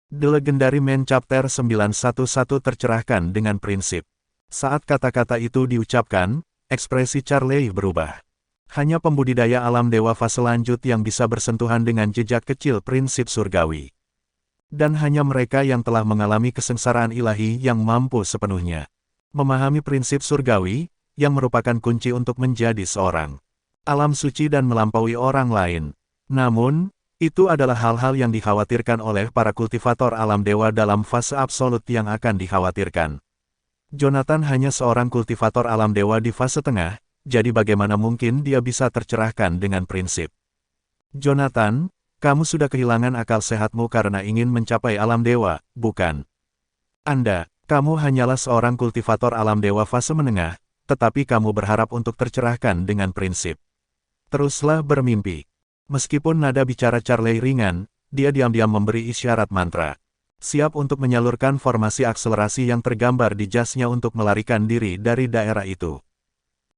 The Legendary Man Chapter 911 tercerahkan dengan prinsip. Saat kata-kata itu diucapkan, ekspresi Charlie berubah. Hanya pembudidaya alam dewa fase lanjut yang bisa bersentuhan dengan jejak kecil prinsip surgawi. Dan hanya mereka yang telah mengalami kesengsaraan ilahi yang mampu sepenuhnya memahami prinsip surgawi, yang merupakan kunci untuk menjadi seorang alam suci dan melampaui orang lain. Namun, itu adalah hal-hal yang dikhawatirkan oleh para kultivator alam dewa dalam fase absolut yang akan dikhawatirkan. Jonathan hanya seorang kultivator alam dewa di fase tengah, jadi bagaimana mungkin dia bisa tercerahkan dengan prinsip. Jonathan, kamu sudah kehilangan akal sehatmu karena ingin mencapai alam dewa, bukan? Kamu hanyalah seorang kultivator alam dewa fase menengah, tetapi kamu berharap untuk tercerahkan dengan prinsip. Teruslah bermimpi. Meskipun nada bicara Charlie ringan, dia diam-diam memberi isyarat mantra. Siap untuk menyalurkan formasi akselerasi yang tergambar di jasnya untuk melarikan diri dari daerah itu.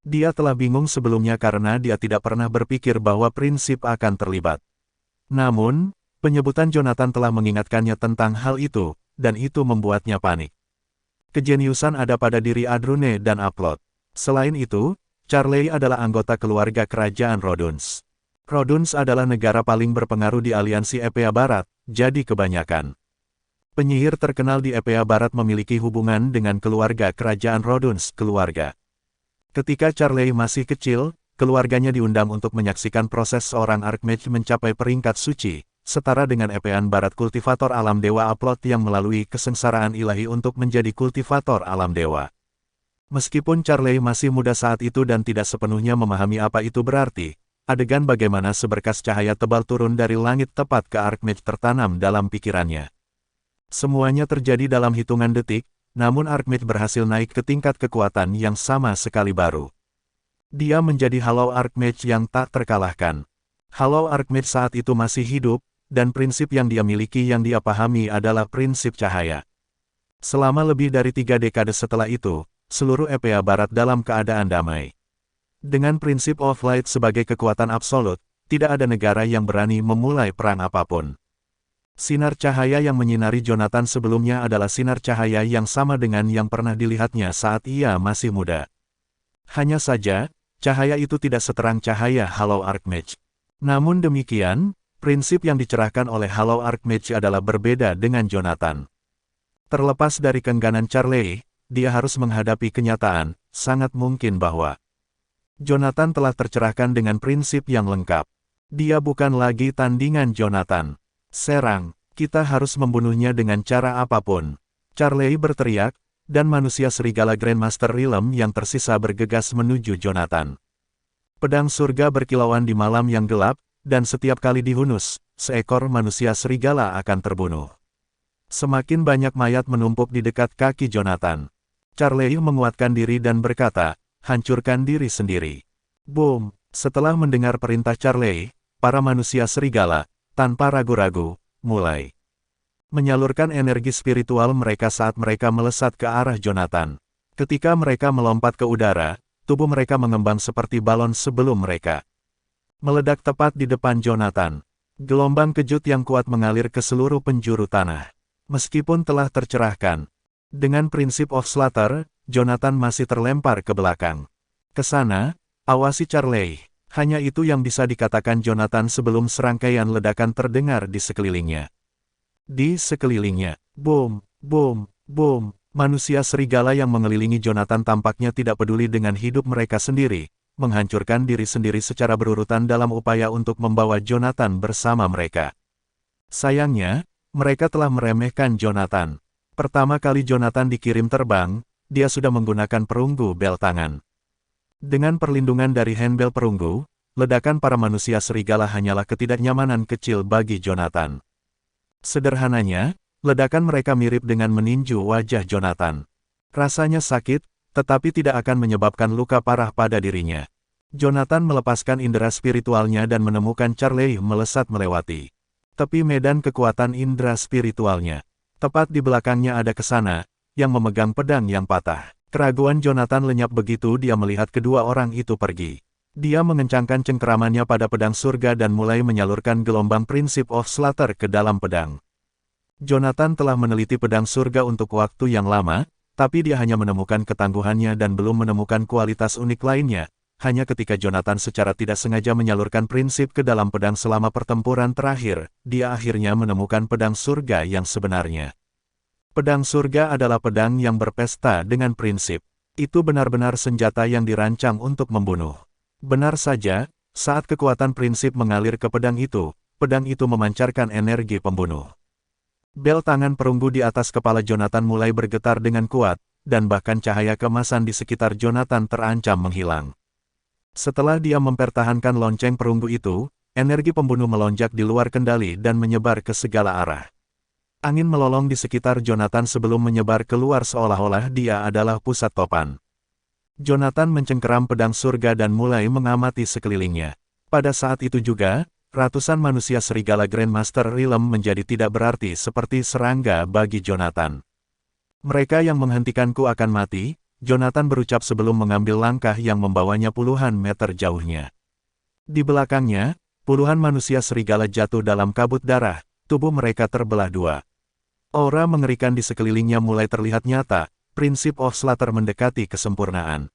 Dia telah bingung sebelumnya karena dia tidak pernah berpikir bahwa prinsip akan terlibat. Namun, penyebutan Jonathan telah mengingatkannya tentang hal itu, dan itu membuatnya panik. Kejeniusan ada pada diri Adrune dan Upload. Selain itu, Charlie adalah anggota keluarga kerajaan Roduns. Roduns adalah negara paling berpengaruh di aliansi Epea Barat, jadi kebanyakan penyihir terkenal di Epea Barat memiliki hubungan dengan keluarga kerajaan Roduns. Ketika Charlie masih kecil, keluarganya diundang untuk menyaksikan proses seorang Archmage mencapai peringkat suci, setara dengan Epean Barat kultivator alam dewa Upload yang melalui kesengsaraan ilahi untuk menjadi kultivator alam dewa. Meskipun Charlie masih muda saat itu dan tidak sepenuhnya memahami apa itu berarti, adegan bagaimana seberkas cahaya tebal turun dari langit tepat ke Archmage tertanam dalam pikirannya. Semuanya terjadi dalam hitungan detik, namun Archmage berhasil naik ke tingkat kekuatan yang sama sekali baru. Dia menjadi Hollow Archmage yang tak terkalahkan. Hollow Archmage saat itu masih hidup, dan prinsip yang dia miliki yang dia pahami adalah prinsip cahaya. Selama lebih dari 3 dekade setelah itu, seluruh Epea Barat dalam keadaan damai. Dengan prinsip of light sebagai kekuatan absolut, tidak ada negara yang berani memulai perang apapun. Sinar cahaya yang menyinari Jonathan sebelumnya adalah sinar cahaya yang sama dengan yang pernah dilihatnya saat ia masih muda. Hanya saja, cahaya itu tidak seterang cahaya Hollow Archmage. Namun demikian, prinsip yang dicerahkan oleh Hollow Archmage adalah berbeda dengan Jonathan. Terlepas dari keengganan Charlie, dia harus menghadapi kenyataan, sangat mungkin bahwa Jonathan telah tercerahkan dengan prinsip yang lengkap. Dia bukan lagi tandingan Jonathan. Serang, kita harus membunuhnya dengan cara apapun. Charlie berteriak, dan manusia serigala Grandmaster Realm yang tersisa bergegas menuju Jonathan. Pedang surga berkilauan di malam yang gelap, dan setiap kali dihunus, seekor manusia serigala akan terbunuh. Semakin banyak mayat menumpuk di dekat kaki Jonathan. Charlie menguatkan diri dan berkata, hancurkan diri sendiri. Boom! Setelah mendengar perintah Charlie, para manusia serigala, tanpa ragu-ragu, mulai menyalurkan energi spiritual mereka saat mereka melesat ke arah Jonathan. Ketika mereka melompat ke udara, tubuh mereka mengembang seperti balon sebelum mereka meledak tepat di depan Jonathan. Gelombang kejut yang kuat mengalir ke seluruh penjuru tanah. Meskipun telah tercerahkan dengan prinsip of slaughter, Jonathan masih terlempar ke belakang. Kesana, awasi Charlie. Hanya itu yang bisa dikatakan Jonathan sebelum serangkaian ledakan terdengar di sekelilingnya. Di sekelilingnya, boom, boom, boom, manusia serigala yang mengelilingi Jonathan tampaknya tidak peduli dengan hidup mereka sendiri, menghancurkan diri sendiri secara berurutan dalam upaya untuk membawa Jonathan bersama mereka. Sayangnya, mereka telah meremehkan Jonathan. Pertama kali Jonathan dikirim terbang, dia sudah menggunakan perunggu bel tangan. Dengan perlindungan dari handbel perunggu, ledakan para manusia serigala hanyalah ketidaknyamanan kecil bagi Jonathan. Sederhananya, ledakan mereka mirip dengan meninju wajah Jonathan. Rasanya sakit, tetapi tidak akan menyebabkan luka parah pada dirinya. Jonathan melepaskan indera spiritualnya dan menemukan Charlie melesat melewati tepi medan kekuatan indera spiritualnya. Tepat di belakangnya ada Kesana, yang memegang pedang yang patah. Keraguan Jonathan lenyap begitu dia melihat kedua orang itu pergi. Dia mengencangkan cengkeramannya pada pedang surga dan mulai menyalurkan gelombang prinsip of slaughter ke dalam pedang. Jonathan telah meneliti pedang surga untuk waktu yang lama, tapi dia hanya menemukan ketangguhannya dan belum menemukan kualitas unik lainnya. Hanya ketika Jonathan secara tidak sengaja menyalurkan prinsip ke dalam pedang selama pertempuran terakhir, dia akhirnya menemukan pedang surga yang sebenarnya. Pedang surga adalah pedang yang berpesta dengan prinsip. Itu benar-benar senjata yang dirancang untuk membunuh. Benar saja, saat kekuatan prinsip mengalir ke pedang itu memancarkan energi pembunuh. Bel tangan perunggu di atas kepala Jonathan mulai bergetar dengan kuat, dan bahkan cahaya keemasan di sekitar Jonathan terancam menghilang. Setelah dia mempertahankan lonceng perunggu itu, energi pembunuh melonjak di luar kendali dan menyebar ke segala arah. Angin melolong di sekitar Jonathan sebelum menyebar keluar seolah-olah dia adalah pusat topan. Jonathan mencengkeram pedang surga dan mulai mengamati sekelilingnya. Pada saat itu juga, ratusan manusia serigala Grandmaster Realm menjadi tidak berarti seperti serangga bagi Jonathan. Mereka yang menghentikanku akan mati, Jonathan berucap sebelum mengambil langkah yang membawanya puluhan meter jauhnya. Di belakangnya, puluhan manusia serigala jatuh dalam kabut darah, tubuh mereka terbelah dua. Aura mengerikan di sekelilingnya mulai terlihat nyata, prinsip of Slaughter mendekati kesempurnaan.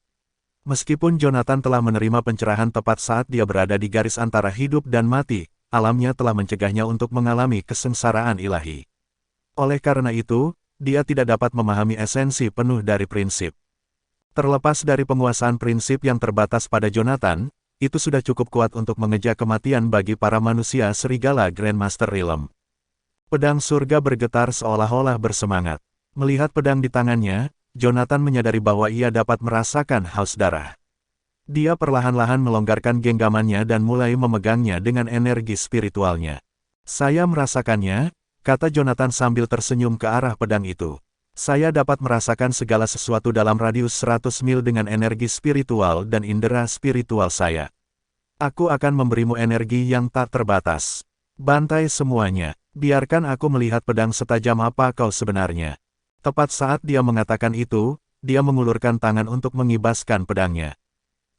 Meskipun Jonathan telah menerima pencerahan tepat saat dia berada di garis antara hidup dan mati, alamnya telah mencegahnya untuk mengalami kesengsaraan ilahi. Oleh karena itu, dia tidak dapat memahami esensi penuh dari prinsip. Terlepas dari penguasaan prinsip yang terbatas pada Jonathan, itu sudah cukup kuat untuk mengejar kematian bagi para manusia serigala Grandmaster Realm. Pedang surga bergetar seolah-olah bersemangat. Melihat pedang di tangannya, Jonathan menyadari bahwa ia dapat merasakan haus darah. Dia perlahan-lahan melonggarkan genggamannya dan mulai memegangnya dengan energi spiritualnya. Saya merasakannya, kata Jonathan sambil tersenyum ke arah pedang itu. Saya dapat merasakan segala sesuatu dalam radius 100 mil dengan energi spiritual dan indera spiritual saya. Aku akan memberimu energi yang tak terbatas. Bantai semuanya, biarkan aku melihat pedang setajam apa kau sebenarnya. Tepat saat dia mengatakan itu, dia mengulurkan tangan untuk mengibaskan pedangnya.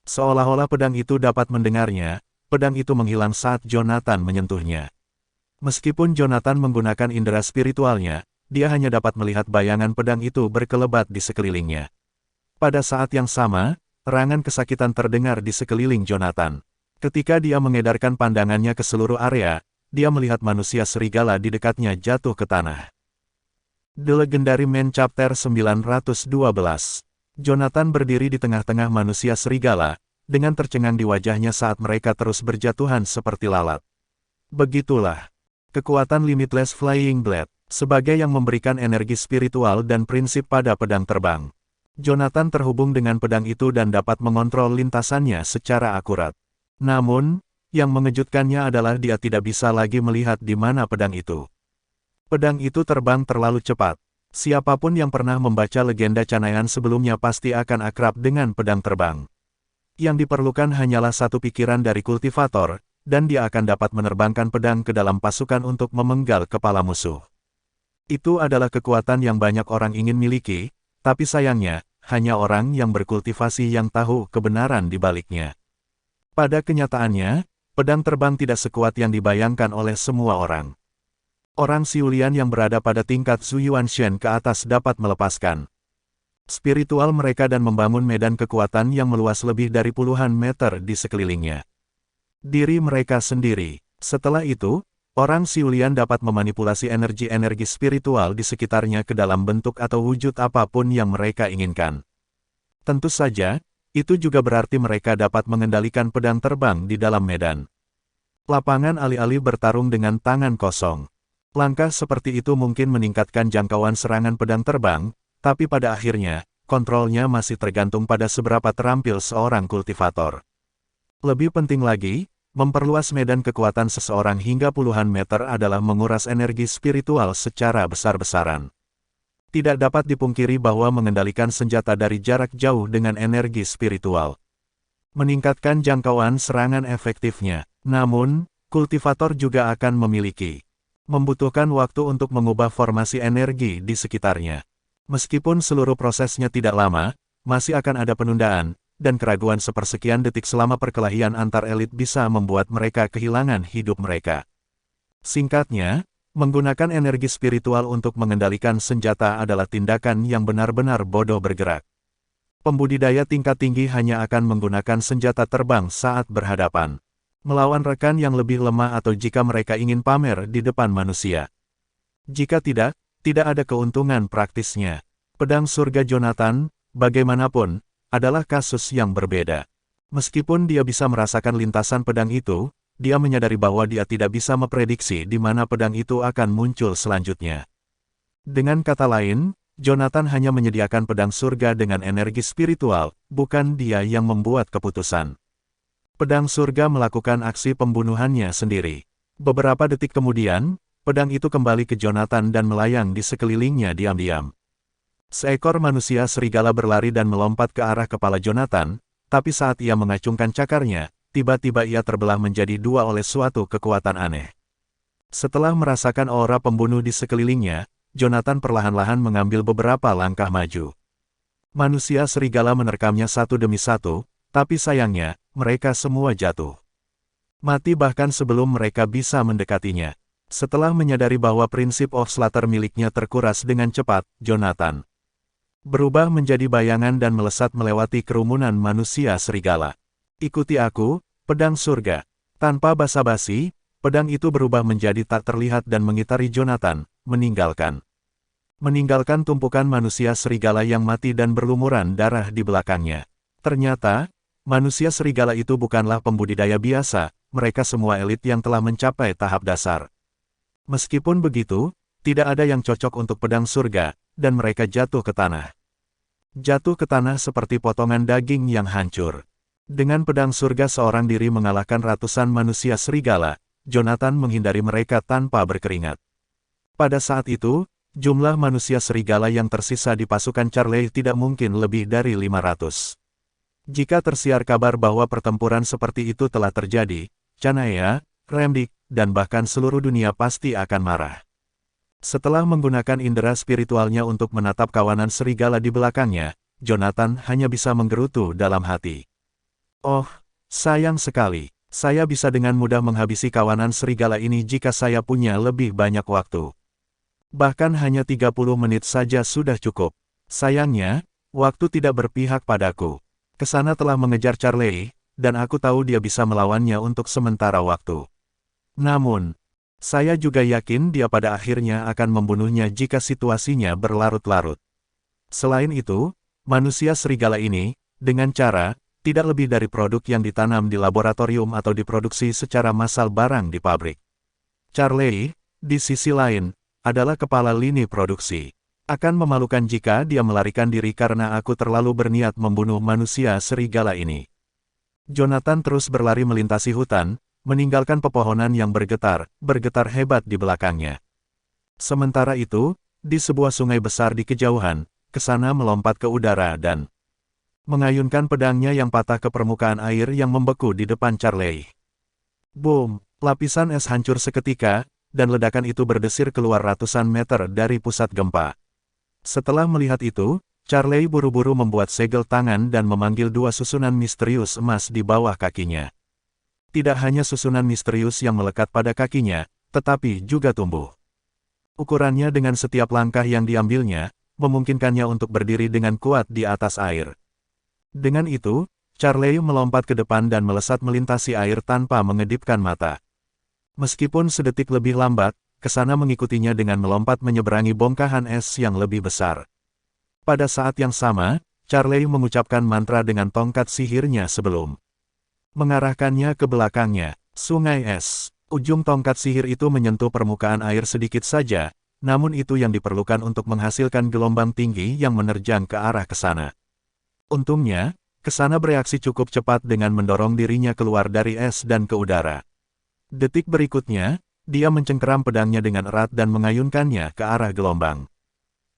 Seolah-olah pedang itu dapat mendengarnya, pedang itu menghilang saat Jonathan menyentuhnya. Meskipun Jonathan menggunakan indera spiritualnya, dia hanya dapat melihat bayangan pedang itu berkelebat di sekelilingnya. Pada saat yang sama, erangan kesakitan terdengar di sekeliling Jonathan. Ketika dia mengedarkan pandangannya ke seluruh area, dia melihat manusia serigala di dekatnya jatuh ke tanah. The Legendary Man Chapter 912. Jonathan berdiri di tengah-tengah manusia serigala, dengan tercengang di wajahnya saat mereka terus berjatuhan seperti lalat. Begitulah kekuatan Limitless Flying Blade, sebagai yang memberikan energi spiritual dan prinsip pada pedang terbang. Jonathan terhubung dengan pedang itu dan dapat mengontrol lintasannya secara akurat. Namun, yang mengejutkannya adalah dia tidak bisa lagi melihat di mana pedang itu. Pedang itu terbang terlalu cepat. Siapapun yang pernah membaca legenda Canayan sebelumnya pasti akan akrab dengan pedang terbang. Yang diperlukan hanyalah satu pikiran dari kultivator, dan dia akan dapat menerbangkan pedang ke dalam pasukan untuk memenggal kepala musuh. Itu adalah kekuatan yang banyak orang ingin miliki, tapi sayangnya, hanya orang yang berkultivasi yang tahu kebenaran di baliknya. Pada kenyataannya, pedang terbang tidak sekuat yang dibayangkan oleh semua orang. Orang Siulian yang berada pada tingkat Zuyuanshen ke atas dapat melepaskan spiritual mereka dan membangun medan kekuatan yang meluas lebih dari puluhan meter di sekelilingnya. Diri mereka sendiri. Setelah itu, orang Siulian dapat memanipulasi energi-energi spiritual di sekitarnya ke dalam bentuk atau wujud apapun yang mereka inginkan. Tentu saja, itu juga berarti mereka dapat mengendalikan pedang terbang di dalam medan. Lapangan alih-alih bertarung dengan tangan kosong. Langkah seperti itu mungkin meningkatkan jangkauan serangan pedang terbang, tapi pada akhirnya, kontrolnya masih tergantung pada seberapa terampil seorang kultivator. Lebih penting lagi, memperluas medan kekuatan seseorang hingga puluhan meter adalah menguras energi spiritual secara besar-besaran. Tidak dapat dipungkiri bahwa mengendalikan senjata dari jarak jauh dengan energi spiritual meningkatkan jangkauan serangan efektifnya. Namun, kultivator juga akan membutuhkan waktu untuk mengubah formasi energi di sekitarnya. Meskipun seluruh prosesnya tidak lama, masih akan ada penundaan, dan keraguan sepersekian detik selama perkelahian antar elit bisa membuat mereka kehilangan hidup mereka. Singkatnya, Menggunakan energi spiritual untuk mengendalikan senjata adalah tindakan yang benar-benar bodoh bergerak. Pembudidaya tingkat tinggi hanya akan menggunakan senjata terbang saat berhadapan melawan rekan yang lebih lemah atau jika mereka ingin pamer di depan manusia. Jika tidak ada keuntungan praktisnya. Pedang surga Jonathan, bagaimanapun, adalah kasus yang berbeda. Meskipun dia bisa merasakan lintasan pedang itu, dia menyadari bahwa dia tidak bisa memprediksi di mana pedang itu akan muncul selanjutnya. Dengan kata lain, Jonathan hanya menyediakan pedang surga dengan energi spiritual, bukan dia yang membuat keputusan. Pedang surga melakukan aksi pembunuhannya sendiri. Beberapa detik kemudian, pedang itu kembali ke Jonathan dan melayang di sekelilingnya diam-diam. Seekor manusia serigala berlari dan melompat ke arah kepala Jonathan, tapi saat ia mengacungkan cakarnya, tiba-tiba ia terbelah menjadi dua oleh suatu kekuatan aneh. Setelah merasakan aura pembunuh di sekelilingnya, Jonathan perlahan-lahan mengambil beberapa langkah maju. Manusia serigala menerkamnya satu demi satu, tapi sayangnya, mereka semua jatuh. Mati bahkan sebelum mereka bisa mendekatinya. Setelah menyadari bahwa prinsip of slaughter miliknya terkuras dengan cepat, Jonathan berubah menjadi bayangan dan melesat melewati kerumunan manusia serigala. Ikuti aku, pedang surga. Tanpa basa-basi, pedang itu berubah menjadi tak terlihat dan mengitari Jonathan, meninggalkan tumpukan manusia serigala yang mati dan berlumuran darah di belakangnya. Ternyata, manusia serigala itu bukanlah pembudidaya biasa, mereka semua elit yang telah mencapai tahap dasar. Meskipun begitu, tidak ada yang cocok untuk pedang surga, dan mereka jatuh ke tanah. Jatuh ke tanah seperti potongan daging yang hancur. Dengan pedang surga seorang diri mengalahkan ratusan manusia serigala, Jonathan menghindari mereka tanpa berkeringat. Pada saat itu, jumlah manusia serigala yang tersisa di pasukan Charlie tidak mungkin lebih dari 500. Jika tersiar kabar bahwa pertempuran seperti itu telah terjadi, Chanaya, Remdik, dan bahkan seluruh dunia pasti akan marah. Setelah menggunakan indera spiritualnya untuk menatap kawanan serigala di belakangnya, Jonathan hanya bisa menggerutu dalam hati. Oh, sayang sekali, saya bisa dengan mudah menghabisi kawanan serigala ini jika saya punya lebih banyak waktu. Bahkan hanya 30 menit saja sudah cukup. Sayangnya, waktu tidak berpihak padaku. Kesana telah mengejar Charlie, dan aku tahu dia bisa melawannya untuk sementara waktu. Namun, saya juga yakin dia pada akhirnya akan membunuhnya jika situasinya berlarut-larut. Selain itu, manusia serigala ini, dengan cara, tidak lebih dari produk yang ditanam di laboratorium atau diproduksi secara massal barang di pabrik. Charlie, di sisi lain, adalah kepala lini produksi. Akan memalukan jika dia melarikan diri karena aku terlalu berniat membunuh manusia serigala ini. Jonathan terus berlari melintasi hutan, meninggalkan pepohonan yang bergetar hebat di belakangnya. Sementara itu, di sebuah sungai besar di kejauhan, kesana melompat ke udara dan mengayunkan pedangnya yang patah ke permukaan air yang membeku di depan Charlie. Boom! Lapisan es hancur seketika, dan ledakan itu berdesir keluar ratusan meter dari pusat gempa. Setelah melihat itu, Charlie buru-buru membuat segel tangan dan memanggil dua susunan misterius emas di bawah kakinya. Tidak hanya susunan misterius yang melekat pada kakinya, tetapi juga tumbuh. Ukurannya dengan setiap langkah yang diambilnya, memungkinkannya untuk berdiri dengan kuat di atas air. Dengan itu, Charlie melompat ke depan dan melesat melintasi air tanpa mengedipkan mata. Meskipun sedetik lebih lambat, kesana mengikutinya dengan melompat menyeberangi bongkahan es yang lebih besar. Pada saat yang sama, Charlie mengucapkan mantra dengan tongkat sihirnya sebelum mengarahkannya ke belakangnya, sungai es. Ujung tongkat sihir itu menyentuh permukaan air sedikit saja, namun itu yang diperlukan untuk menghasilkan gelombang tinggi yang menerjang ke arah kesana. Untungnya, kesana bereaksi cukup cepat dengan mendorong dirinya keluar dari es dan ke udara. Detik berikutnya, dia mencengkeram pedangnya dengan erat dan mengayunkannya ke arah gelombang.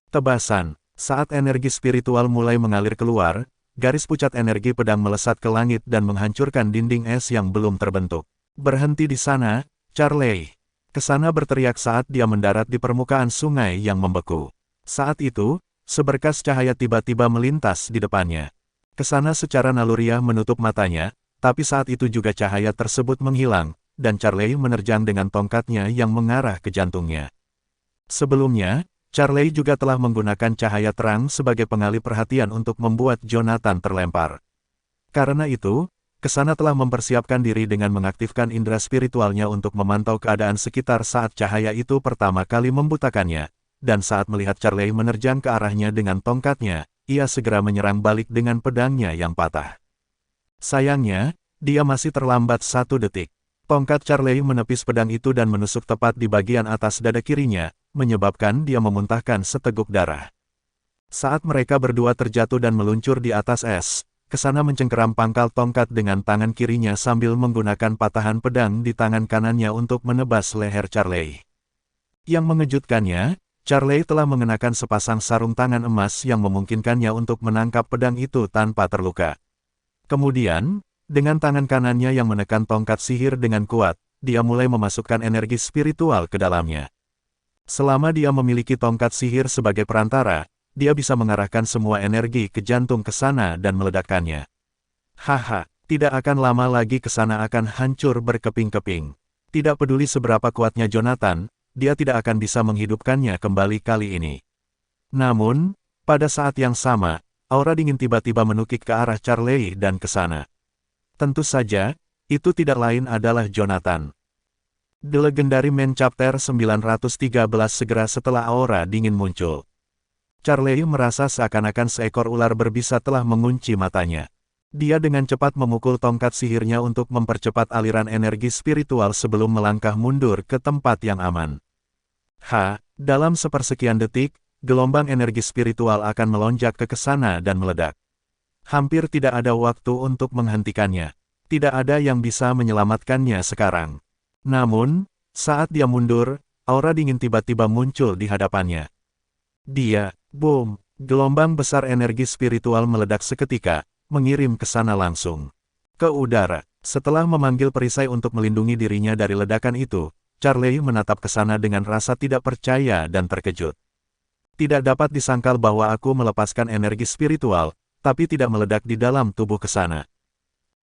Tebasan, saat energi spiritual mulai mengalir keluar, garis pucat energi pedang melesat ke langit dan menghancurkan dinding es yang belum terbentuk. Berhenti di sana, Charlie. Kesana berteriak saat dia mendarat di permukaan sungai yang membeku. Saat itu, seberkas cahaya tiba-tiba melintas di depannya. Kesana secara naluriah menutup matanya, tapi saat itu juga cahaya tersebut menghilang, dan Charlie menerjang dengan tongkatnya yang mengarah ke jantungnya. Sebelumnya, Charlie juga telah menggunakan cahaya terang sebagai pengalih perhatian untuk membuat Jonathan terlempar. Karena itu, Kesana telah mempersiapkan diri dengan mengaktifkan indera spiritualnya untuk memantau keadaan sekitar saat cahaya itu pertama kali membutakannya, dan saat melihat Charlie menerjang ke arahnya dengan tongkatnya, ia segera menyerang balik dengan pedangnya yang patah. Sayangnya, dia masih terlambat 1 detik. Tongkat Charlie menepis pedang itu dan menusuk tepat di bagian atas dada kirinya, menyebabkan dia memuntahkan seteguk darah. Saat mereka berdua terjatuh dan meluncur di atas es, Kesana mencengkeram pangkal tongkat dengan tangan kirinya sambil menggunakan patahan pedang di tangan kanannya untuk menebas leher Charlie. Yang mengejutkannya, Charlie telah mengenakan sepasang sarung tangan emas yang memungkinkannya untuk menangkap pedang itu tanpa terluka. Kemudian, dengan tangan kanannya yang menekan tongkat sihir dengan kuat, dia mulai memasukkan energi spiritual ke dalamnya. Selama dia memiliki tongkat sihir sebagai perantara, dia bisa mengarahkan semua energi ke jantung Kesana dan meledakkannya. Haha, tidak akan lama lagi Kesana akan hancur berkeping-keping. Tidak peduli seberapa kuatnya Jonathan, dia tidak akan bisa menghidupkannya kembali kali ini. Namun, pada saat yang sama, aura dingin tiba-tiba menukik ke arah Charlie dan Kesana. Tentu saja, itu tidak lain adalah Jonathan. The Legendary Man Chapter 913 segera setelah aura dingin muncul. Charlie merasa seakan-akan seekor ular berbisa telah mengunci matanya. Dia dengan cepat memukul tongkat sihirnya untuk mempercepat aliran energi spiritual sebelum melangkah mundur ke tempat yang aman. Dalam sepersekian detik, gelombang energi spiritual akan melonjak ke Kesana dan meledak. Hampir tidak ada waktu untuk menghentikannya. Tidak ada yang bisa menyelamatkannya sekarang. Namun, saat dia mundur, aura dingin tiba-tiba muncul di hadapannya. Boom! Gelombang besar energi spiritual meledak seketika, mengirim Kesana langsung ke udara. Setelah memanggil perisai untuk melindungi dirinya dari ledakan itu, Charlie menatap Kesana dengan rasa tidak percaya dan terkejut. Tidak dapat disangkal bahwa aku melepaskan energi spiritual, tapi tidak meledak di dalam tubuh Kesana.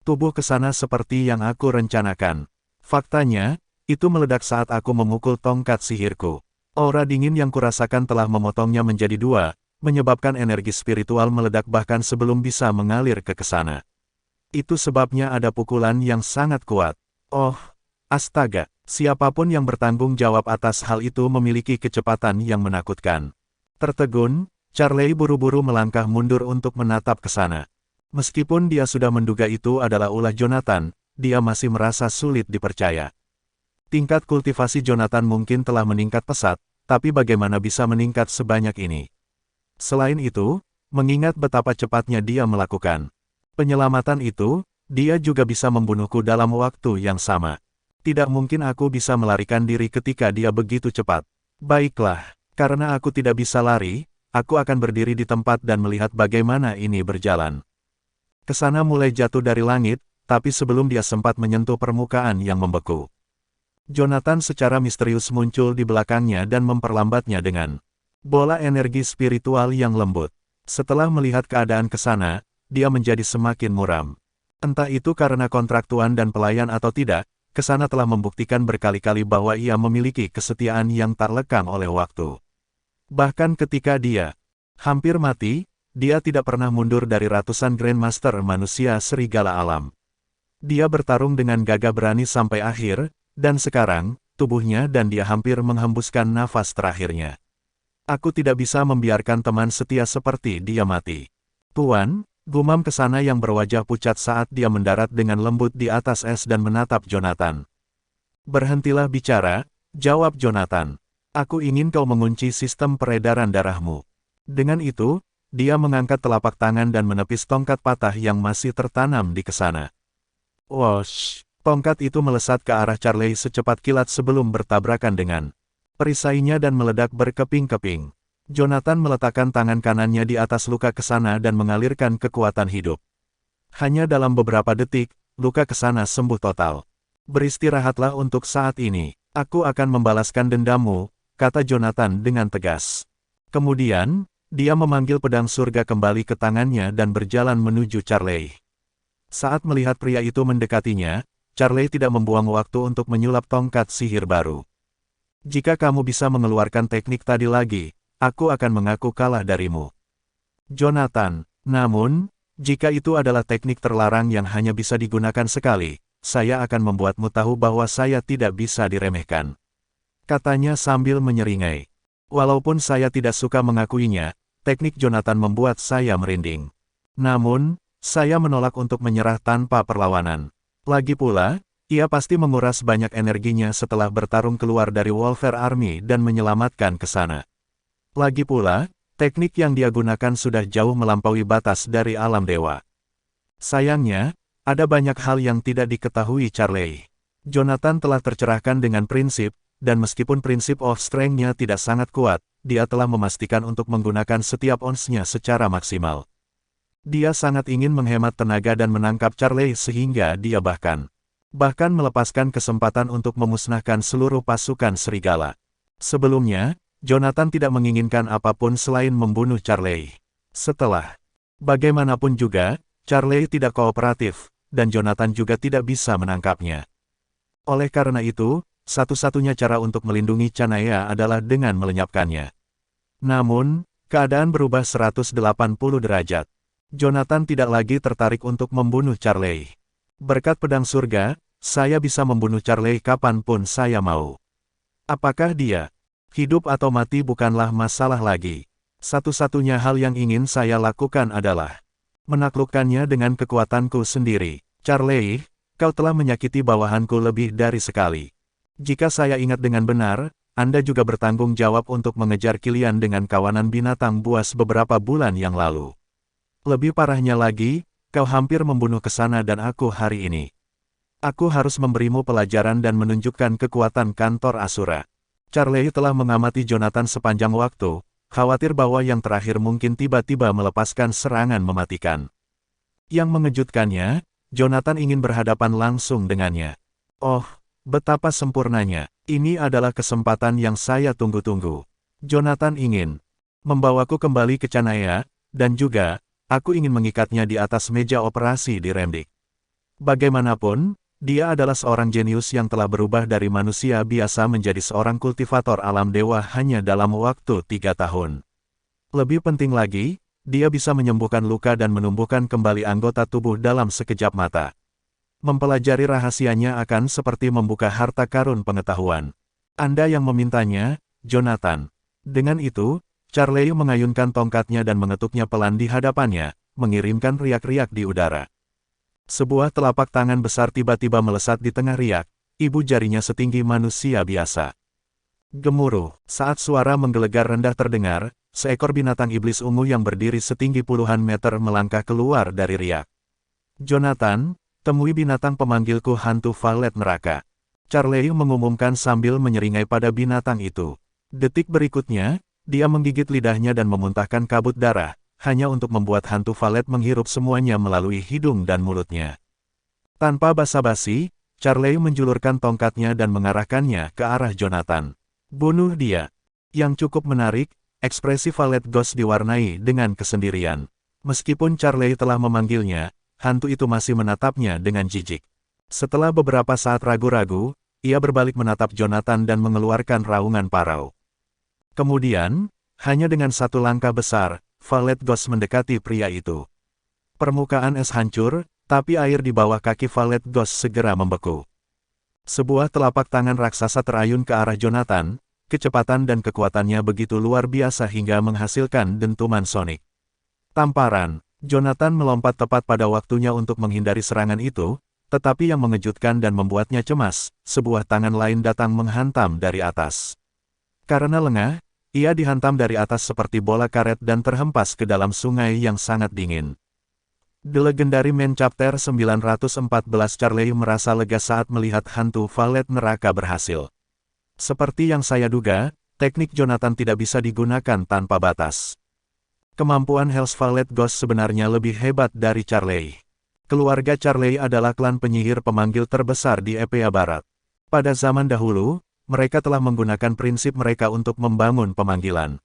Tubuh Kesana seperti yang aku rencanakan. Faktanya, itu meledak saat aku memukul tongkat sihirku. Aura dingin yang kurasakan telah memotongnya menjadi 2, menyebabkan energi spiritual meledak bahkan sebelum bisa mengalir ke Kesana. Itu sebabnya ada pukulan yang sangat kuat. Oh, astaga, siapapun yang bertanggung jawab atas hal itu memiliki kecepatan yang menakutkan. Tertegun, Charlie buru-buru melangkah mundur untuk menatap Kesana. Meskipun dia sudah menduga itu adalah ulah Jonathan, dia masih merasa sulit dipercaya. Tingkat kultivasi Jonathan mungkin telah meningkat pesat, tapi bagaimana bisa meningkat sebanyak ini? Selain itu, mengingat betapa cepatnya dia melakukan penyelamatan itu, dia juga bisa membunuhku dalam waktu yang sama. Tidak mungkin aku bisa melarikan diri ketika dia begitu cepat. Baiklah, karena aku tidak bisa lari, aku akan berdiri di tempat dan melihat bagaimana ini berjalan. Kesana mulai jatuh dari langit, tapi sebelum dia sempat menyentuh permukaan yang membeku, Jonathan secara misterius muncul di belakangnya dan memperlambatnya dengan bola energi spiritual yang lembut. Setelah melihat keadaan Kesana, dia menjadi semakin muram. Entah itu karena kontrak tuan dan pelayan atau tidak, Kesana telah membuktikan berkali-kali bahwa ia memiliki kesetiaan yang tak lekang oleh waktu. Bahkan ketika dia hampir mati, dia tidak pernah mundur dari ratusan Grandmaster manusia serigala alam. Dia bertarung dengan gagah berani sampai akhir, dan sekarang, tubuhnya dan dia hampir menghembuskan nafas terakhirnya. Aku tidak bisa membiarkan teman setia seperti dia mati. Tuan, gumam Kesana yang berwajah pucat saat dia mendarat dengan lembut di atas es dan menatap Jonathan. Berhentilah bicara, jawab Jonathan. Aku ingin kau mengunci sistem peredaran darahmu. Dengan itu, dia mengangkat telapak tangan dan menepis tongkat patah yang masih tertanam di Kesana. Wosh! Tongkat itu melesat ke arah Charlie secepat kilat sebelum bertabrakan dengan perisainya dan meledak berkeping-keping. Jonathan meletakkan tangan kanannya di atas luka Kesana dan mengalirkan kekuatan hidup. Hanya dalam beberapa detik, luka Kesana sembuh total. Beristirahatlah untuk saat ini. Aku akan membalaskan dendammu, kata Jonathan dengan tegas. Kemudian, dia memanggil pedang surga kembali ke tangannya dan berjalan menuju Charlie. Saat melihat pria itu mendekatinya, Charlie tidak membuang waktu untuk menyulap tongkat sihir baru. Jika kamu bisa mengeluarkan teknik tadi lagi, aku akan mengaku kalah darimu. Jonathan, namun, jika itu adalah teknik terlarang yang hanya bisa digunakan sekali, saya akan membuatmu tahu bahwa saya tidak bisa diremehkan. Katanya sambil menyeringai. Walaupun saya tidak suka mengakuinya, teknik Jonathan membuat saya merinding. Namun, saya menolak untuk menyerah tanpa perlawanan. Lagi pula, ia pasti menguras banyak energinya setelah bertarung keluar dari Wolver Army dan menyelamatkan ke sana. Lagi pula, teknik yang dia gunakan sudah jauh melampaui batas dari alam dewa. Sayangnya, ada banyak hal yang tidak diketahui Charlie. Jonathan telah tercerahkan dengan prinsip, dan meskipun prinsip of strength-nya tidak sangat kuat, dia telah memastikan untuk menggunakan setiap ons-nya secara maksimal. Dia sangat ingin menghemat tenaga dan menangkap Charlie sehingga dia bahkan melepaskan kesempatan untuk memusnahkan seluruh pasukan serigala. Sebelumnya, Jonathan tidak menginginkan apapun selain membunuh Charlie. Setelah, bagaimanapun juga, Charlie tidak kooperatif, dan Jonathan juga tidak bisa menangkapnya. Oleh karena itu, satu-satunya cara untuk melindungi Chanaya adalah dengan melenyapkannya. Namun, keadaan berubah 180 derajat. Jonathan tidak lagi tertarik untuk membunuh Charlie. Berkat pedang surga, saya bisa membunuh Charlie kapanpun saya mau. Apakah dia hidup atau mati bukanlah masalah lagi. Satu-satunya hal yang ingin saya lakukan adalah menaklukkannya dengan kekuatanku sendiri. Charlie, kau telah menyakiti bawahanku lebih dari sekali. Jika saya ingat dengan benar, Anda juga bertanggung jawab untuk mengejar Kilian dengan kawanan binatang buas beberapa bulan yang lalu. Lebih parahnya lagi, kau hampir membunuh Kesana dan aku hari ini. Aku harus memberimu pelajaran dan menunjukkan kekuatan kantor Asura. Charlie telah mengamati Jonathan sepanjang waktu, khawatir bahwa yang terakhir mungkin tiba-tiba melepaskan serangan mematikan. Yang mengejutkannya, Jonathan ingin berhadapan langsung dengannya. Oh, betapa sempurnanya. Ini adalah kesempatan yang saya tunggu-tunggu. Jonathan ingin membawaku kembali ke Chanaya, dan juga, aku ingin mengikatnya di atas meja operasi di Remdik. Bagaimanapun, dia adalah seorang jenius yang telah berubah dari manusia biasa menjadi seorang kultivator alam dewa hanya dalam waktu 3 tahun. Lebih penting lagi, dia bisa menyembuhkan luka dan menumbuhkan kembali anggota tubuh dalam sekejap mata. Mempelajari rahasianya akan seperti membuka harta karun pengetahuan. Anda yang memintanya, Jonathan. Dengan itu, Charlie mengayunkan tongkatnya dan mengetuknya pelan di hadapannya, mengirimkan riak-riak di udara. Sebuah telapak tangan besar tiba-tiba melesat di tengah riak, ibu jarinya setinggi manusia biasa. Gemuruh, saat suara menggelegar rendah terdengar, seekor binatang iblis ungu yang berdiri setinggi puluhan meter melangkah keluar dari riak. Jonathan, temui binatang pemanggilku hantu valet neraka. Charlie mengumumkan sambil menyeringai pada binatang itu. Detik berikutnya, dia menggigit lidahnya dan memuntahkan kabut darah, hanya untuk membuat hantu valet menghirup semuanya melalui hidung dan mulutnya. Tanpa basa-basi, Charlie menjulurkan tongkatnya dan mengarahkannya ke arah Jonathan. Bunuh dia. Yang cukup menarik, ekspresi valet Ghost diwarnai dengan kesendirian. Meskipun Charlie telah memanggilnya, hantu itu masih menatapnya dengan jijik. Setelah beberapa saat ragu-ragu, ia berbalik menatap Jonathan dan mengeluarkan raungan parau. Kemudian, hanya dengan satu langkah besar, valet Ghost mendekati pria itu. Permukaan es hancur, tapi air di bawah kaki valet Ghost segera membeku. Sebuah telapak tangan raksasa terayun ke arah Jonathan, kecepatan dan kekuatannya begitu luar biasa hingga menghasilkan dentuman sonik. Tamparan. Jonathan melompat tepat pada waktunya untuk menghindari serangan itu, tetapi yang mengejutkan dan membuatnya cemas, sebuah tangan lain datang menghantam dari atas. Karena lengah, ia dihantam dari atas seperti bola karet dan terhempas ke dalam sungai yang sangat dingin. The Legendary Man Chapter 914 Charlie merasa lega saat melihat hantu valet neraka berhasil. Seperti yang saya duga, teknik Jonathan tidak bisa digunakan tanpa batas. Kemampuan Hell's Valet Ghost sebenarnya lebih hebat dari Charlie. Keluarga Charlie adalah klan penyihir pemanggil terbesar di Epea Barat. Pada zaman dahulu, mereka telah menggunakan prinsip mereka untuk membangun pemanggilan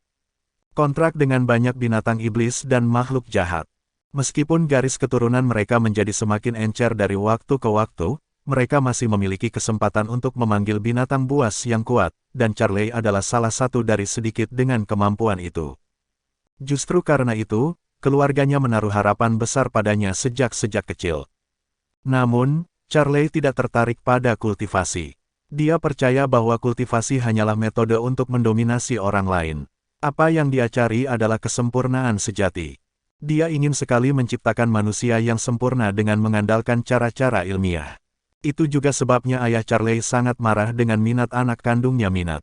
kontrak dengan banyak binatang iblis dan makhluk jahat. Meskipun garis keturunan mereka menjadi semakin encer dari waktu ke waktu, mereka masih memiliki kesempatan untuk memanggil binatang buas yang kuat, dan Charlie adalah salah satu dari sedikit dengan kemampuan itu. Justru karena itu, keluarganya menaruh harapan besar padanya sejak kecil. Namun, Charlie tidak tertarik pada kultivasi. Dia percaya bahwa kultivasi hanyalah metode untuk mendominasi orang lain. Apa yang dia cari adalah kesempurnaan sejati. Dia ingin sekali menciptakan manusia yang sempurna dengan mengandalkan cara-cara ilmiah. Itu juga sebabnya ayah Charlie sangat marah dengan minat anak kandungnya Minat.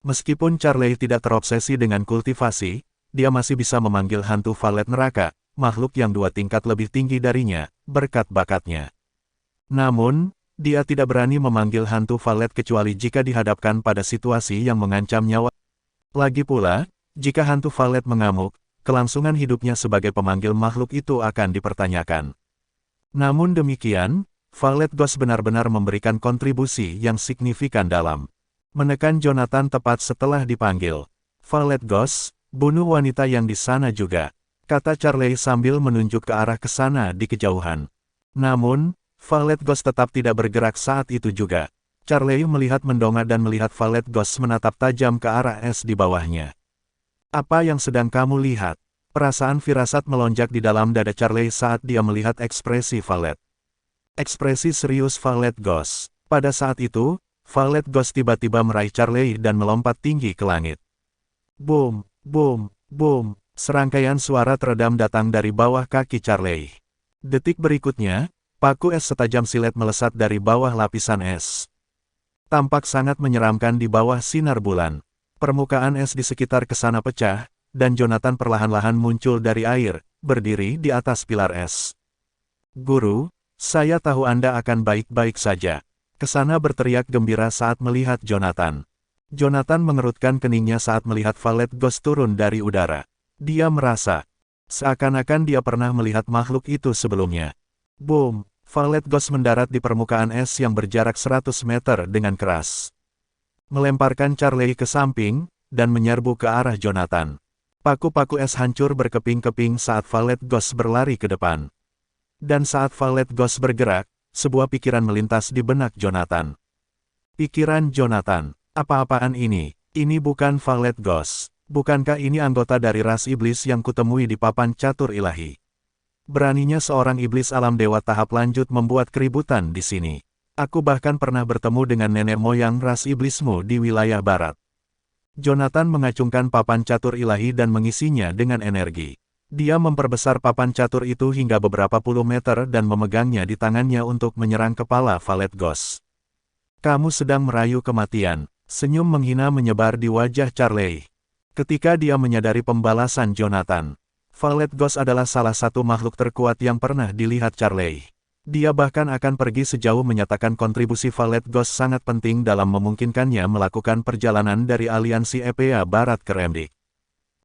Meskipun Charlie tidak terobsesi dengan kultivasi, dia masih bisa memanggil hantu valet neraka, makhluk yang 2 tingkat lebih tinggi darinya, berkat bakatnya. Namun, dia tidak berani memanggil hantu valet kecuali jika dihadapkan pada situasi yang mengancam nyawa. Lagi pula, jika hantu valet mengamuk, kelangsungan hidupnya sebagai pemanggil makhluk itu akan dipertanyakan. Namun demikian, Valet Ghost benar-benar memberikan kontribusi yang signifikan dalam menekan Jonathan tepat setelah dipanggil. Valet Ghost, bunuh wanita yang di sana juga, kata Charlie sambil menunjuk ke arah ke sana di kejauhan. Namun, Valet Ghost tetap tidak bergerak saat itu juga. Charlie melihat mendongak dan melihat Valet Ghost menatap tajam ke arah es di bawahnya. Apa yang sedang kamu lihat? Perasaan firasat melonjak di dalam dada Charlie saat dia melihat ekspresi Valet. Ekspresi serius Valet Ghost. Pada saat itu, Valet Ghost tiba-tiba meraih Charlie dan melompat tinggi ke langit. Boom, boom, boom. Serangkaian suara teredam datang dari bawah kaki Charlie. Detik berikutnya, paku es setajam silet melesat dari bawah lapisan es. Tampak sangat menyeramkan di bawah sinar bulan. Permukaan es di sekitar kesana pecah, dan Jonathan perlahan-lahan muncul dari air, berdiri di atas pilar es. Guru, saya tahu Anda akan baik-baik saja. Kesana berteriak gembira saat melihat Jonathan. Jonathan mengerutkan keningnya saat melihat Valet Ghost turun dari udara. Dia merasa seakan-akan dia pernah melihat makhluk itu sebelumnya. Boom! Valet Ghost mendarat di permukaan es yang berjarak 100 meter dengan keras. Melemparkan Charlie ke samping, dan menyerbu ke arah Jonathan. Paku-paku es hancur berkeping-keping saat Valet Ghost berlari ke depan. Dan saat Valet Ghost bergerak, sebuah pikiran melintas di benak Jonathan. Pikiran Jonathan, apa-apaan ini? Ini bukan Valet Ghost. Bukankah ini anggota dari ras iblis yang kutemui di papan catur ilahi? Beraninya seorang iblis alam dewa tahap lanjut membuat keributan di sini. Aku bahkan pernah bertemu dengan nenek moyang ras iblismu di wilayah barat. Jonathan mengacungkan papan catur ilahi dan mengisinya dengan energi. Dia memperbesar papan catur itu hingga beberapa puluh meter dan memegangnya di tangannya untuk menyerang kepala Valet Ghost. Kamu sedang merayu kematian. Senyum menghina menyebar di wajah Charlie. Ketika dia menyadari pembalasan Jonathan, Valet Ghost adalah salah satu makhluk terkuat yang pernah dilihat Charlie. Dia bahkan akan pergi sejauh menyatakan kontribusi Valet Ghost sangat penting dalam memungkinkannya melakukan perjalanan dari aliansi EPA Barat ke Remdik.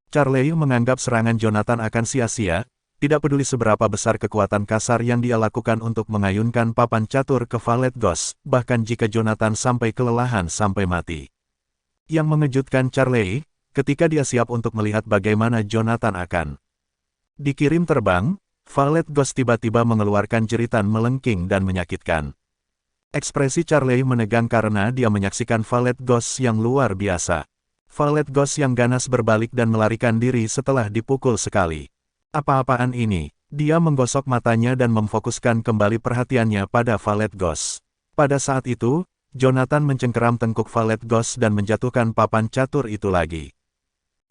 Charlie menganggap serangan Jonathan akan sia-sia, tidak peduli seberapa besar kekuatan kasar yang dia lakukan untuk mengayunkan papan catur ke Valet Ghost, bahkan jika Jonathan sampai kelelahan sampai mati. Yang mengejutkan Charlie, ketika dia siap untuk melihat bagaimana Jonathan akan dikirim terbang, Valet Ghost tiba-tiba mengeluarkan jeritan melengking dan menyakitkan. Ekspresi Charlie menegang karena dia menyaksikan Valet Ghost yang luar biasa. Valet Ghost yang ganas berbalik dan melarikan diri setelah dipukul sekali. Apa-apaan ini? Dia menggosok matanya dan memfokuskan kembali perhatiannya pada Valet Ghost. Pada saat itu, Jonathan mencengkeram tengkuk Valet Ghost dan menjatuhkan papan catur itu lagi.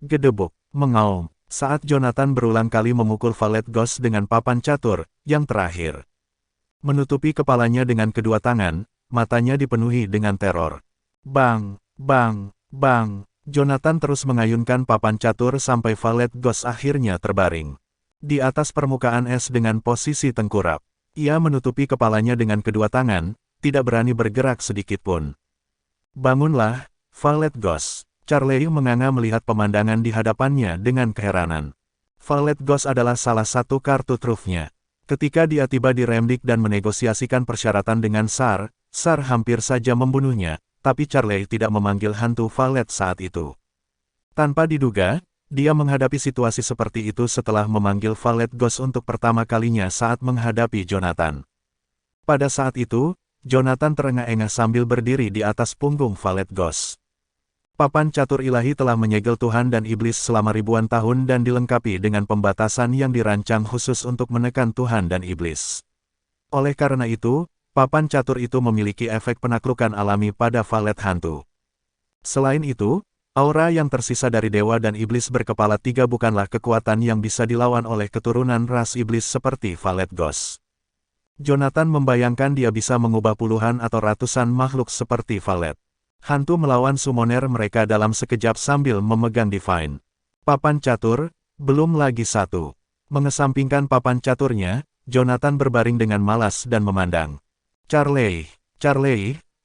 Gedebuk, mengaum, saat Jonathan berulang kali memukul Valet Ghost dengan papan catur, yang terakhir. Menutupi kepalanya dengan kedua tangan, matanya dipenuhi dengan teror. Bang, bang, bang. Jonathan terus mengayunkan papan catur sampai Valet Ghost akhirnya terbaring di atas permukaan es dengan posisi tengkurap. Ia menutupi kepalanya dengan kedua tangan, tidak berani bergerak sedikitpun. Bangunlah, Valet Ghost. Charlie menganga melihat pemandangan di hadapannya dengan keheranan. Valet Ghost adalah salah satu kartu trufnya. Ketika dia tiba di Remdik dan menegosiasikan persyaratan dengan Sar hampir saja membunuhnya. Tapi Charlie tidak memanggil hantu Valet saat itu. Tanpa diduga, dia menghadapi situasi seperti itu setelah memanggil Valet Ghost untuk pertama kalinya saat menghadapi Jonathan. Pada saat itu, Jonathan terengah-engah sambil berdiri di atas punggung Valet Ghost. Papan catur ilahi telah menyegel Tuhan dan Iblis selama ribuan tahun dan dilengkapi dengan pembatasan yang dirancang khusus untuk menekan Tuhan dan Iblis. Oleh karena itu, papan catur itu memiliki efek penaklukan alami pada Valet hantu. Selain itu, aura yang tersisa dari dewa dan iblis berkepala 3 bukanlah kekuatan yang bisa dilawan oleh keturunan ras iblis seperti Valet Ghost. Jonathan membayangkan dia bisa mengubah puluhan atau ratusan makhluk seperti Valet hantu melawan summoner mereka dalam sekejap sambil memegang Divine papan catur. Belum lagi satu. Mengesampingkan papan caturnya, Jonathan berbaring dengan malas dan memandang. Charlie,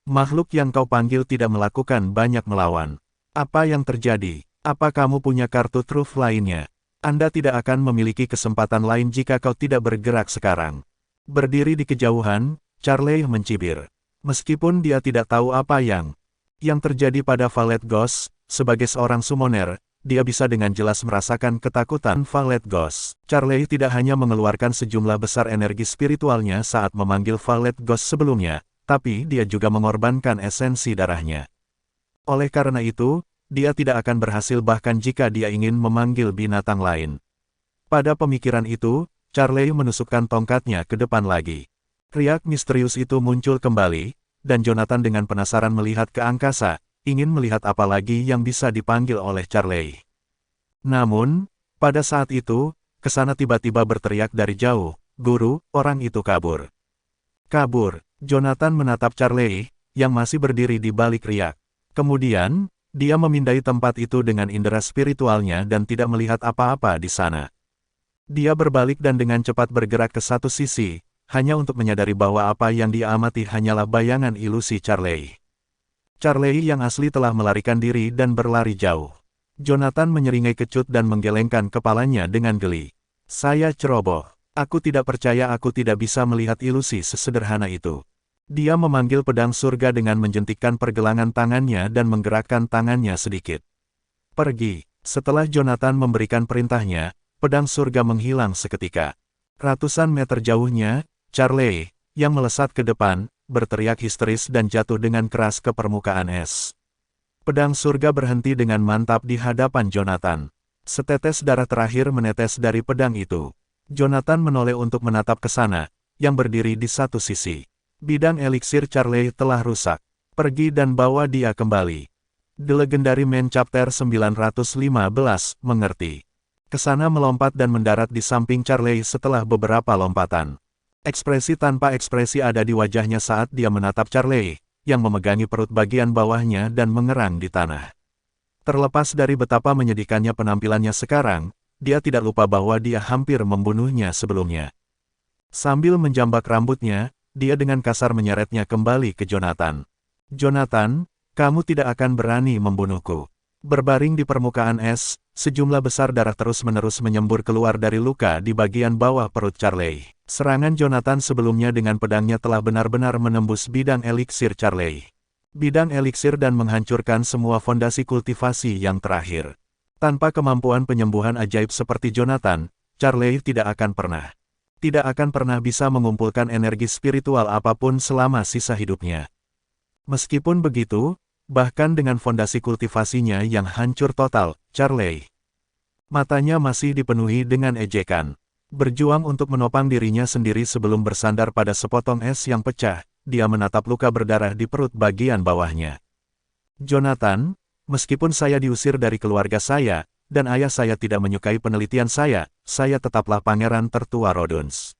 makhluk yang kau panggil tidak melakukan banyak melawan. Apa yang terjadi? Apa kamu punya kartu truf lainnya? Anda tidak akan memiliki kesempatan lain jika kau tidak bergerak sekarang. Berdiri di kejauhan, Charlie mencibir. Meskipun dia tidak tahu apa yang terjadi pada Valet Ghost, sebagai seorang summoner, dia bisa dengan jelas merasakan ketakutan Valet Ghost. Charlie tidak hanya mengeluarkan sejumlah besar energi spiritualnya saat memanggil Valet Ghost sebelumnya, tapi dia juga mengorbankan esensi darahnya. Oleh karena itu, dia tidak akan berhasil bahkan jika dia ingin memanggil binatang lain. Pada pemikiran itu, Charlie menusukkan tongkatnya ke depan lagi. Riak misterius itu muncul kembali, dan Jonathan dengan penasaran melihat ke angkasa, ingin melihat apa lagi yang bisa dipanggil oleh Charlie. Namun, pada saat itu, kesana tiba-tiba berteriak dari jauh, "Guru, orang itu kabur." Kabur. Jonathan menatap Charlie, yang masih berdiri di balik riak. Kemudian, dia memindai tempat itu dengan indera spiritualnya dan tidak melihat apa-apa di sana. Dia berbalik dan dengan cepat bergerak ke satu sisi, hanya untuk menyadari bahwa apa yang dia amati hanyalah bayangan ilusi Charlie. Charlie yang asli telah melarikan diri dan berlari jauh. Jonathan menyeringai kecut dan menggelengkan kepalanya dengan geli. Saya ceroboh. Aku tidak percaya aku tidak bisa melihat ilusi sesederhana itu. Dia memanggil pedang surga dengan menjentikkan pergelangan tangannya dan menggerakkan tangannya sedikit. Pergi. Setelah Jonathan memberikan perintahnya, pedang surga menghilang seketika. Ratusan meter jauhnya, Charlie, yang melesat ke depan, berteriak histeris dan jatuh dengan keras ke permukaan es. Pedang surga berhenti dengan mantap di hadapan Jonathan. Setetes darah terakhir menetes dari pedang itu. Jonathan menoleh untuk menatap ke sana, yang berdiri di satu sisi. Bidang eliksir Charlie telah rusak. Pergi dan bawa dia kembali. The Legendary Man Chapter 915, mengerti. Kesana melompat dan mendarat di samping Charlie setelah beberapa lompatan. Ekspresi tanpa ekspresi ada di wajahnya saat dia menatap Charlie, yang memegangi perut bagian bawahnya dan mengerang di tanah. Terlepas dari betapa menyedihkannya penampilannya sekarang, dia tidak lupa bahwa dia hampir membunuhnya sebelumnya. Sambil menjambak rambutnya, dia dengan kasar menyeretnya kembali ke Jonathan. Jonathan, kamu tidak akan berani membunuhku. Berbaring di permukaan es, sejumlah besar darah terus-menerus menyembur keluar dari luka di bagian bawah perut Charlie. Serangan Jonathan sebelumnya dengan pedangnya telah benar-benar menembus bidang eliksir Charlie. Bidang eliksir dan menghancurkan semua fondasi kultivasi yang terakhir. Tanpa kemampuan penyembuhan ajaib seperti Jonathan, Charlie tidak akan pernah bisa mengumpulkan energi spiritual apapun selama sisa hidupnya. Meskipun begitu, bahkan dengan fondasi kultivasinya yang hancur total, Charlie matanya masih dipenuhi dengan ejekan. Berjuang untuk menopang dirinya sendiri sebelum bersandar pada sepotong es yang pecah, dia menatap luka berdarah di perut bagian bawahnya. Jonathan, meskipun saya diusir dari keluarga saya, dan ayah saya tidak menyukai penelitian saya tetaplah pangeran tertua Rhodoons.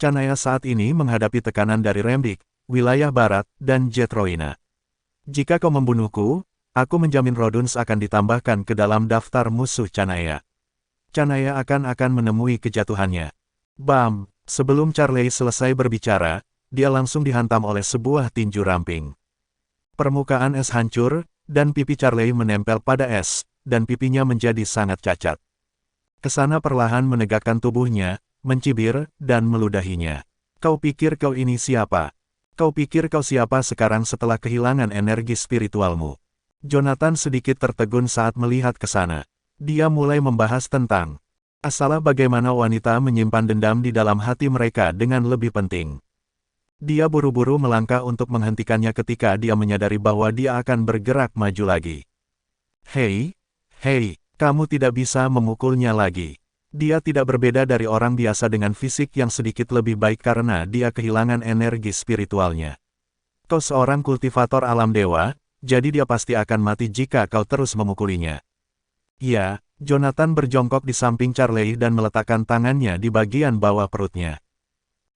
Chanaya saat ini menghadapi tekanan dari Remdik, wilayah barat, dan Jetroina. Jika kau membunuhku, aku menjamin Rhodoons akan ditambahkan ke dalam daftar musuh Chanaya. Chanaya akan menemui kejatuhannya. Bam! Sebelum Charlie selesai berbicara, dia langsung dihantam oleh sebuah tinju ramping. Permukaan es hancur, dan pipi Charlie menempel pada es, dan pipinya menjadi sangat cacat. Kesana perlahan menegakkan tubuhnya, mencibir, dan meludahinya. Kau pikir kau ini siapa? Kau pikir kau siapa sekarang setelah kehilangan energi spiritualmu? Jonathan sedikit tertegun saat melihat ke sana. Dia mulai membahas tentang asalah bagaimana wanita menyimpan dendam di dalam hati mereka dengan lebih penting. Dia buru-buru melangkah untuk menghentikannya ketika dia menyadari bahwa dia akan bergerak maju lagi. Hei, kamu tidak bisa memukulnya lagi. Dia tidak berbeda dari orang biasa dengan fisik yang sedikit lebih baik karena dia kehilangan energi spiritualnya. Kau seorang kultivator alam dewa, jadi dia pasti akan mati jika kau terus memukulinya. Ya, Jonathan berjongkok di samping Charlie dan meletakkan tangannya di bagian bawah perutnya.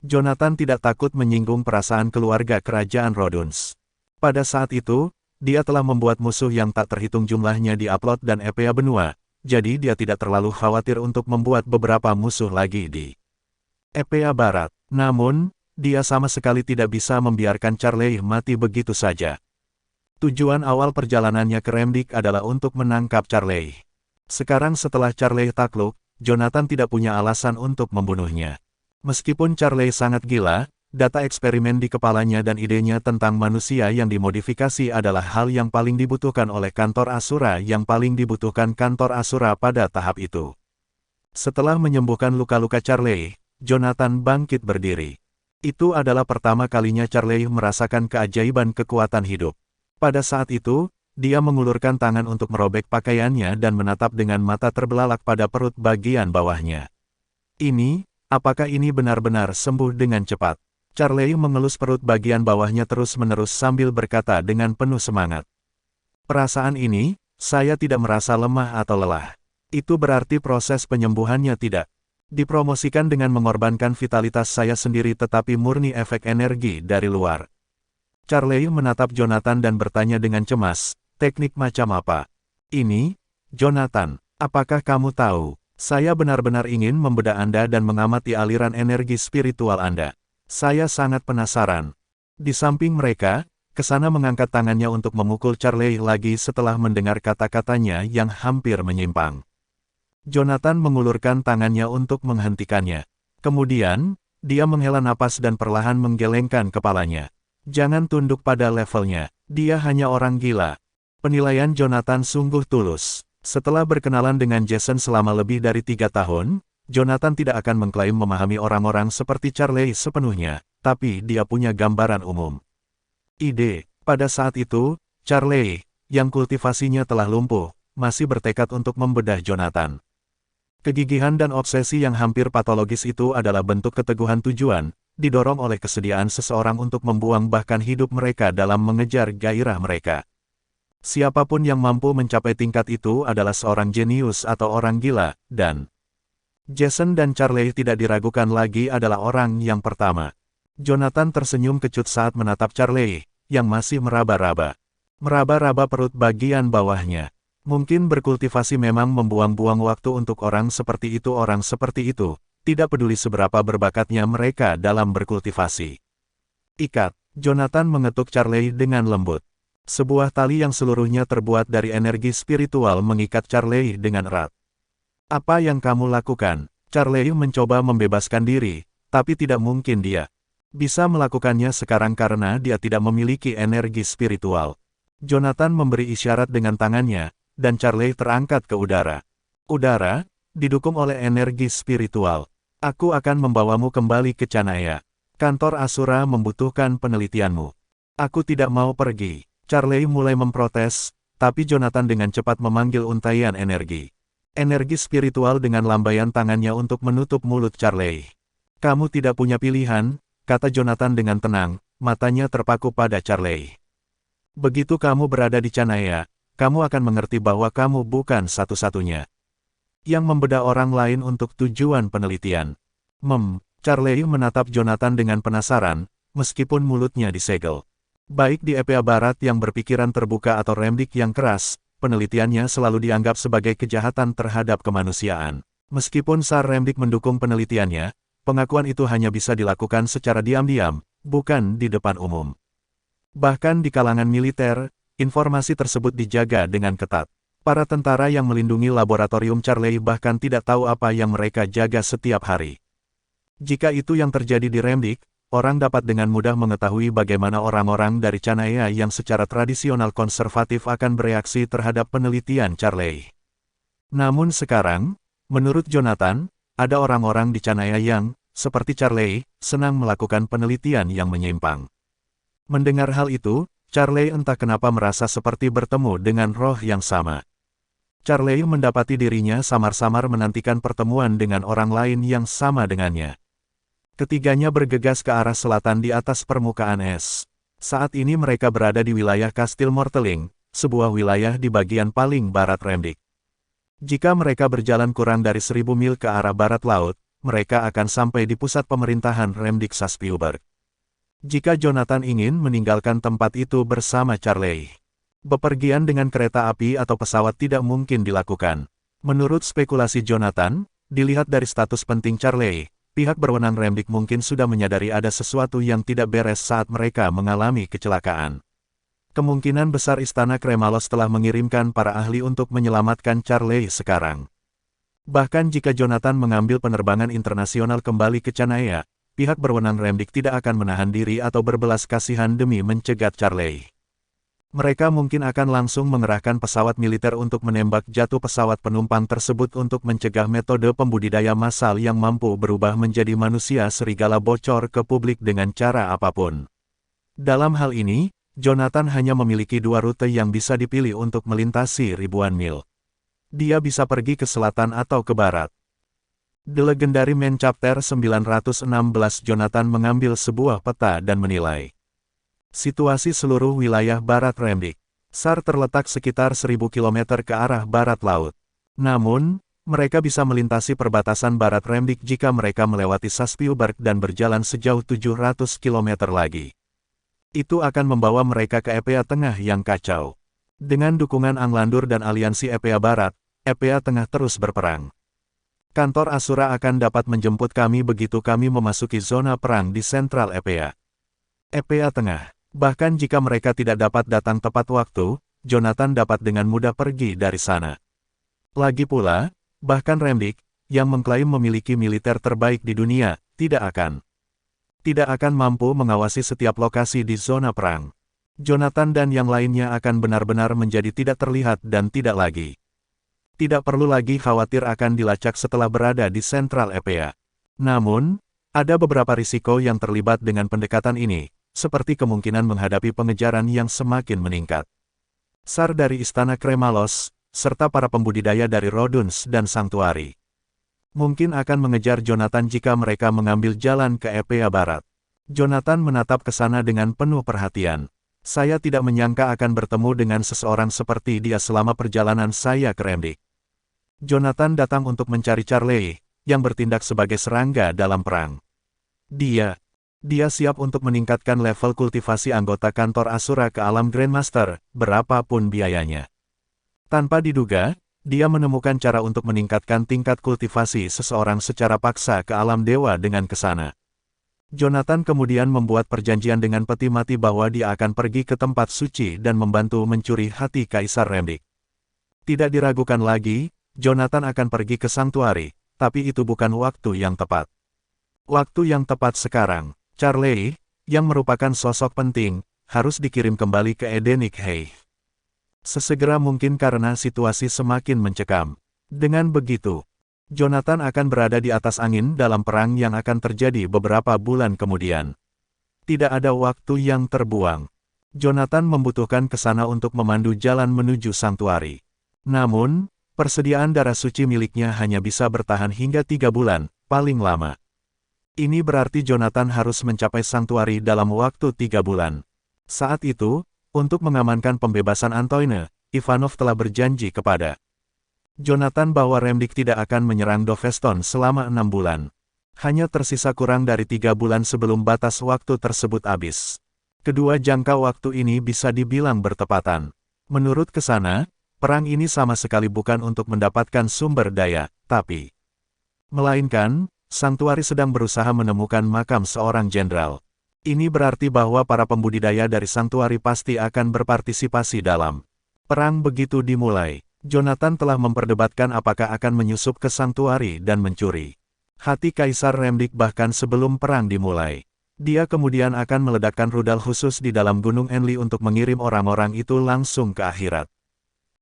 Jonathan tidak takut menyinggung perasaan keluarga kerajaan Roduns. Pada saat itu, dia telah membuat musuh yang tak terhitung jumlahnya di Aplot dan Epea Benua, jadi dia tidak terlalu khawatir untuk membuat beberapa musuh lagi di Epea Barat. Namun, dia sama sekali tidak bisa membiarkan Charlie mati begitu saja. Tujuan awal perjalanannya ke Remdik adalah untuk menangkap Charlie. Sekarang setelah Charlie takluk, Jonathan tidak punya alasan untuk membunuhnya. Meskipun Charlie sangat gila, data eksperimen di kepalanya dan idenya tentang manusia yang dimodifikasi adalah hal yang paling dibutuhkan oleh kantor Asura yang paling dibutuhkan kantor Asura pada tahap itu. Setelah menyembuhkan luka-luka Charlie, Jonathan bangkit berdiri. Itu adalah pertama kalinya Charlie merasakan keajaiban kekuatan hidup. Pada saat itu, dia mengulurkan tangan untuk merobek pakaiannya dan menatap dengan mata terbelalak pada perut bagian bawahnya. Apakah ini benar-benar sembuh dengan cepat? Charlie mengelus perut bagian bawahnya terus-menerus sambil berkata dengan penuh semangat. Perasaan ini, saya tidak merasa lemah atau lelah. Itu berarti proses penyembuhannya tidak dipromosikan dengan mengorbankan vitalitas saya sendiri tetapi murni efek energi dari luar. Charlie menatap Jonathan dan bertanya dengan cemas, teknik macam apa? Ini, Jonathan, apakah kamu tahu? Saya benar-benar ingin membedah Anda dan mengamati aliran energi spiritual Anda. Saya sangat penasaran. Di samping mereka, Kesana mengangkat tangannya untuk memukul Charlie lagi setelah mendengar kata-katanya yang hampir menyimpang. Jonathan mengulurkan tangannya untuk menghentikannya. Kemudian, dia menghela napas dan perlahan menggelengkan kepalanya. Jangan tunduk pada levelnya, dia hanya orang gila. Penilaian Jonathan sungguh tulus. Setelah berkenalan dengan Jason selama lebih dari 3 tahun, Jonathan tidak akan mengklaim memahami orang-orang seperti Charlie sepenuhnya, tapi dia punya gambaran umum. Pada saat itu, Charlie, yang kultivasinya telah lumpuh, masih bertekad untuk membedah Jonathan. Kegigihan dan obsesi yang hampir patologis itu adalah bentuk keteguhan tujuan, didorong oleh kesediaan seseorang untuk membuang bahkan hidup mereka dalam mengejar gairah mereka. Siapapun yang mampu mencapai tingkat itu adalah seorang jenius atau orang gila, dan Jason dan Charlie tidak diragukan lagi adalah orang yang pertama. Jonathan tersenyum kecut saat menatap Charlie, yang masih meraba-raba. Meraba-raba perut bagian bawahnya. Mungkin berkultivasi memang membuang-buang waktu untuk orang seperti itu, tidak peduli seberapa berbakatnya mereka dalam berkultivasi. Ikat, Jonathan mengetuk Charlie dengan lembut. Sebuah tali yang seluruhnya terbuat dari energi spiritual mengikat Charlie dengan erat. Apa yang kamu lakukan? Charlie mencoba membebaskan diri, tapi tidak mungkin dia bisa melakukannya sekarang karena dia tidak memiliki energi spiritual. Jonathan memberi isyarat dengan tangannya, dan Charlie terangkat ke udara. Udara, didukung oleh energi spiritual. Aku akan membawamu kembali ke Canaya. Kantor Asura membutuhkan penelitianmu. Aku tidak mau pergi. Charlie mulai memprotes, tapi Jonathan dengan cepat memanggil untaian energi. Energi spiritual dengan lambaian tangannya untuk menutup mulut Charlie. Kamu tidak punya pilihan, kata Jonathan dengan tenang, matanya terpaku pada Charlie. Begitu kamu berada di Canaya, kamu akan mengerti bahwa kamu bukan satu-satunya yang membedah orang lain untuk tujuan penelitian. Charlie menatap Jonathan dengan penasaran, meskipun mulutnya disegel. Baik di Epea Barat yang berpikiran terbuka atau Remdik yang keras, penelitiannya selalu dianggap sebagai kejahatan terhadap kemanusiaan. Meskipun Sar Remdik mendukung penelitiannya, pengakuan itu hanya bisa dilakukan secara diam-diam, bukan di depan umum. Bahkan di kalangan militer, informasi tersebut dijaga dengan ketat. Para tentara yang melindungi laboratorium Charlie bahkan tidak tahu apa yang mereka jaga setiap hari. Jika itu yang terjadi di Remdik, orang dapat dengan mudah mengetahui bagaimana orang-orang dari Canaya yang secara tradisional konservatif akan bereaksi terhadap penelitian Charlie. Namun sekarang, menurut Jonathan, ada orang-orang di Canaya yang, seperti Charlie, senang melakukan penelitian yang menyimpang. Mendengar hal itu, Charlie entah kenapa merasa seperti bertemu dengan roh yang sama. Charlie mendapati dirinya samar-samar menantikan pertemuan dengan orang lain yang sama dengannya. Ketiganya bergegas ke arah selatan di atas permukaan es. Saat ini mereka berada di wilayah Kastil Morteling, sebuah wilayah di bagian paling barat Remdik. Jika mereka berjalan kurang dari 1000 mil ke arah barat laut, mereka akan sampai di pusat pemerintahan Remdik Saspiuberg. Jika Jonathan ingin meninggalkan tempat itu bersama Charlie, bepergian dengan kereta api atau pesawat tidak mungkin dilakukan. Menurut spekulasi Jonathan, dilihat dari status penting Charlie, pihak berwenang Remdik mungkin sudah menyadari ada sesuatu yang tidak beres saat mereka mengalami kecelakaan. Kemungkinan besar Istana Kremalos telah mengirimkan para ahli untuk menyelamatkan Charlie sekarang. Bahkan jika Jonathan mengambil penerbangan internasional kembali ke Canaya, pihak berwenang Remdik tidak akan menahan diri atau berbelas kasihan demi mencegat Charlie. Mereka mungkin akan langsung mengerahkan pesawat militer untuk menembak jatuh pesawat penumpang tersebut untuk mencegah metode pembudidaya massal yang mampu berubah menjadi manusia serigala bocor ke publik dengan cara apapun. Dalam hal ini, Jonathan hanya memiliki dua rute yang bisa dipilih untuk melintasi ribuan mil. Dia bisa pergi ke selatan atau ke barat. The Legendary Man Chapter 916 Jonathan mengambil sebuah peta dan menilai situasi seluruh wilayah barat Remdik. SAR terletak sekitar 1000 km ke arah barat laut. Namun, mereka bisa melintasi perbatasan barat Remdik jika mereka melewati Saspiuberg dan berjalan sejauh 700 km lagi. Itu akan membawa mereka ke Epea Tengah yang kacau. Dengan dukungan Anglandur dan aliansi Epea Barat, Epea Tengah terus berperang. Kantor Asura akan dapat menjemput kami begitu kami memasuki zona perang di sentral Epea. Epea Tengah. Bahkan jika mereka tidak dapat datang tepat waktu, Jonathan dapat dengan mudah pergi dari sana. Lagi pula, bahkan Remdik, yang mengklaim memiliki militer terbaik di dunia, tidak akan mampu mengawasi setiap lokasi di zona perang. Jonathan dan yang lainnya akan benar-benar menjadi tidak terlihat dan tidak perlu lagi khawatir akan dilacak setelah berada di sentral Epea. Namun, ada beberapa risiko yang terlibat dengan pendekatan ini, seperti kemungkinan menghadapi pengejaran yang semakin meningkat. SAR dari Istana Kremalos, serta para pembudidaya dari Roduns dan Sanctuary mungkin akan mengejar Jonathan jika mereka mengambil jalan ke Epea Barat. Jonathan menatap ke sana dengan penuh perhatian. Saya tidak menyangka akan bertemu dengan seseorang seperti dia selama perjalanan saya ke Remdik. Jonathan datang untuk mencari Charlie, yang bertindak sebagai serangga dalam perang. Dia siap untuk meningkatkan level kultivasi anggota kantor Asura ke alam Grandmaster, berapapun biayanya. Tanpa diduga, dia menemukan cara untuk meningkatkan tingkat kultivasi seseorang secara paksa ke alam dewa dengan kesana. Jonathan kemudian membuat perjanjian dengan peti mati bahwa dia akan pergi ke tempat suci dan membantu mencuri hati Kaisar Remdik. Tidak diragukan lagi, Jonathan akan pergi ke Sanctuary, tapi itu bukan waktu yang tepat. Waktu yang tepat sekarang, Charlie, yang merupakan sosok penting, harus dikirim kembali ke Edenic Hive. Sesegera mungkin karena situasi semakin mencekam. Dengan begitu, Jonathan akan berada di atas angin dalam perang yang akan terjadi beberapa bulan kemudian. Tidak ada waktu yang terbuang. Jonathan membutuhkan kesana untuk memandu jalan menuju Sanctuary. Namun, persediaan darah suci miliknya hanya bisa bertahan hingga 3 bulan, paling lama. Ini berarti Jonathan harus mencapai Sanctuary dalam waktu 3 bulan. Saat itu, untuk mengamankan pembebasan Antoine, Ivanov telah berjanji kepada Jonathan bahwa Remdik tidak akan menyerang Doveston selama 6 bulan. Hanya tersisa kurang dari 3 bulan sebelum batas waktu tersebut habis. Kedua jangka waktu ini bisa dibilang bertepatan. Menurut kesana, perang ini sama sekali bukan untuk mendapatkan sumber daya, tapi melainkan, Sanctuary sedang berusaha menemukan makam seorang jenderal. Ini berarti bahwa para pembudidaya dari Sanctuary pasti akan berpartisipasi dalam perang. Begitu dimulai, Jonathan telah memperdebatkan apakah akan menyusup ke Sanctuary dan mencuri hati Kaisar Remdik bahkan sebelum perang dimulai. Dia kemudian akan meledakkan rudal khusus di dalam Gunung Enli untuk mengirim orang-orang itu langsung ke akhirat.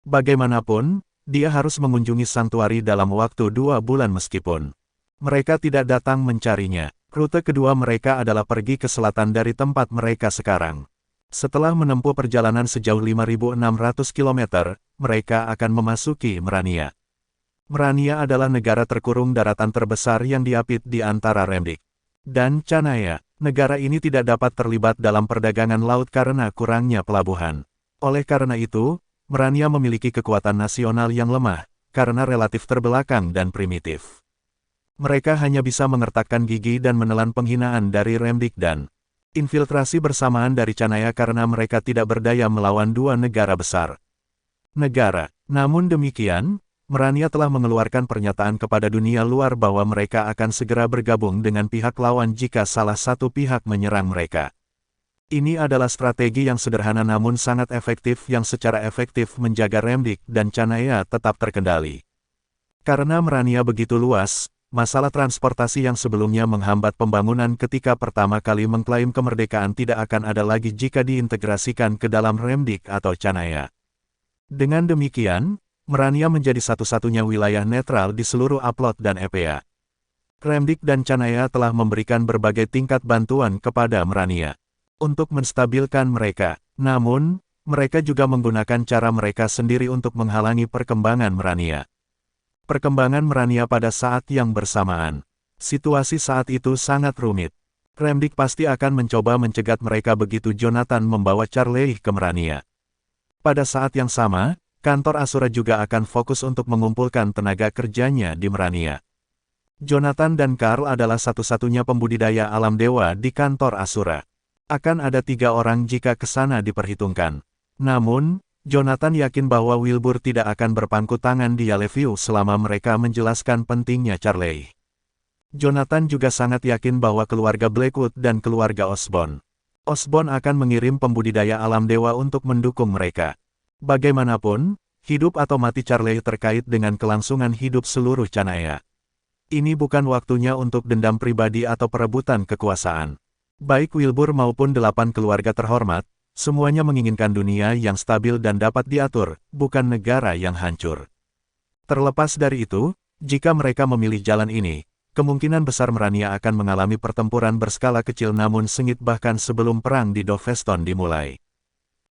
Bagaimanapun, dia harus mengunjungi Sanctuary dalam waktu 2 bulan meskipun Mereka tidak datang mencarinya. Rute kedua mereka adalah pergi ke selatan dari tempat mereka sekarang. Setelah menempuh perjalanan sejauh 5.600 km, mereka akan memasuki Merania. Merania adalah negara terkurung daratan terbesar yang diapit di antara Remdik dan Canaya. Negara ini tidak dapat terlibat dalam perdagangan laut karena kurangnya pelabuhan. Oleh karena itu, Merania memiliki kekuatan nasional yang lemah, karena relatif terbelakang dan primitif. Mereka hanya bisa mengertakkan gigi dan menelan penghinaan dari Remdik dan infiltrasi bersamaan dari Canaya karena mereka tidak berdaya melawan dua negara besar. Namun demikian, Merania telah mengeluarkan pernyataan kepada dunia luar bahwa mereka akan segera bergabung dengan pihak lawan jika salah satu pihak menyerang mereka. Ini adalah strategi yang sederhana namun sangat efektif yang secara efektif menjaga Remdik dan Canaya tetap terkendali. Karena Merania begitu luas, masalah transportasi yang sebelumnya menghambat pembangunan ketika pertama kali mengklaim kemerdekaan tidak akan ada lagi jika diintegrasikan ke dalam Remdik atau Canaya. Dengan demikian, Merania menjadi satu-satunya wilayah netral di seluruh Aplot dan Epea. Remdik dan Canaya telah memberikan berbagai tingkat bantuan kepada Merania untuk menstabilkan mereka. Namun, mereka juga menggunakan cara mereka sendiri untuk menghalangi perkembangan Merania. Perkembangan Merania pada saat yang bersamaan. Situasi saat itu sangat rumit. Remdik pasti akan mencoba mencegat mereka begitu Jonathan membawa Charlie ke Merania. Pada saat yang sama, kantor Asura juga akan fokus untuk mengumpulkan tenaga kerjanya di Merania. Jonathan dan Karl adalah satu-satunya pembudidaya alam dewa di kantor Asura. Akan ada 3 orang jika ke sana diperhitungkan. Namun, Jonathan yakin bahwa Wilbur tidak akan berpangku tangan di Yellowview selama mereka menjelaskan pentingnya Charlie. Jonathan juga sangat yakin bahwa keluarga Blackwood dan keluarga Osborn akan mengirim pembudidaya alam dewa untuk mendukung mereka. Bagaimanapun, hidup atau mati Charlie terkait dengan kelangsungan hidup seluruh Canaya. Ini bukan waktunya untuk dendam pribadi atau perebutan kekuasaan. Baik Wilbur maupun 8 keluarga terhormat, semuanya menginginkan dunia yang stabil dan dapat diatur, bukan negara yang hancur. Terlepas dari itu, jika mereka memilih jalan ini, kemungkinan besar Merania akan mengalami pertempuran berskala kecil namun sengit bahkan sebelum perang di Doveston dimulai.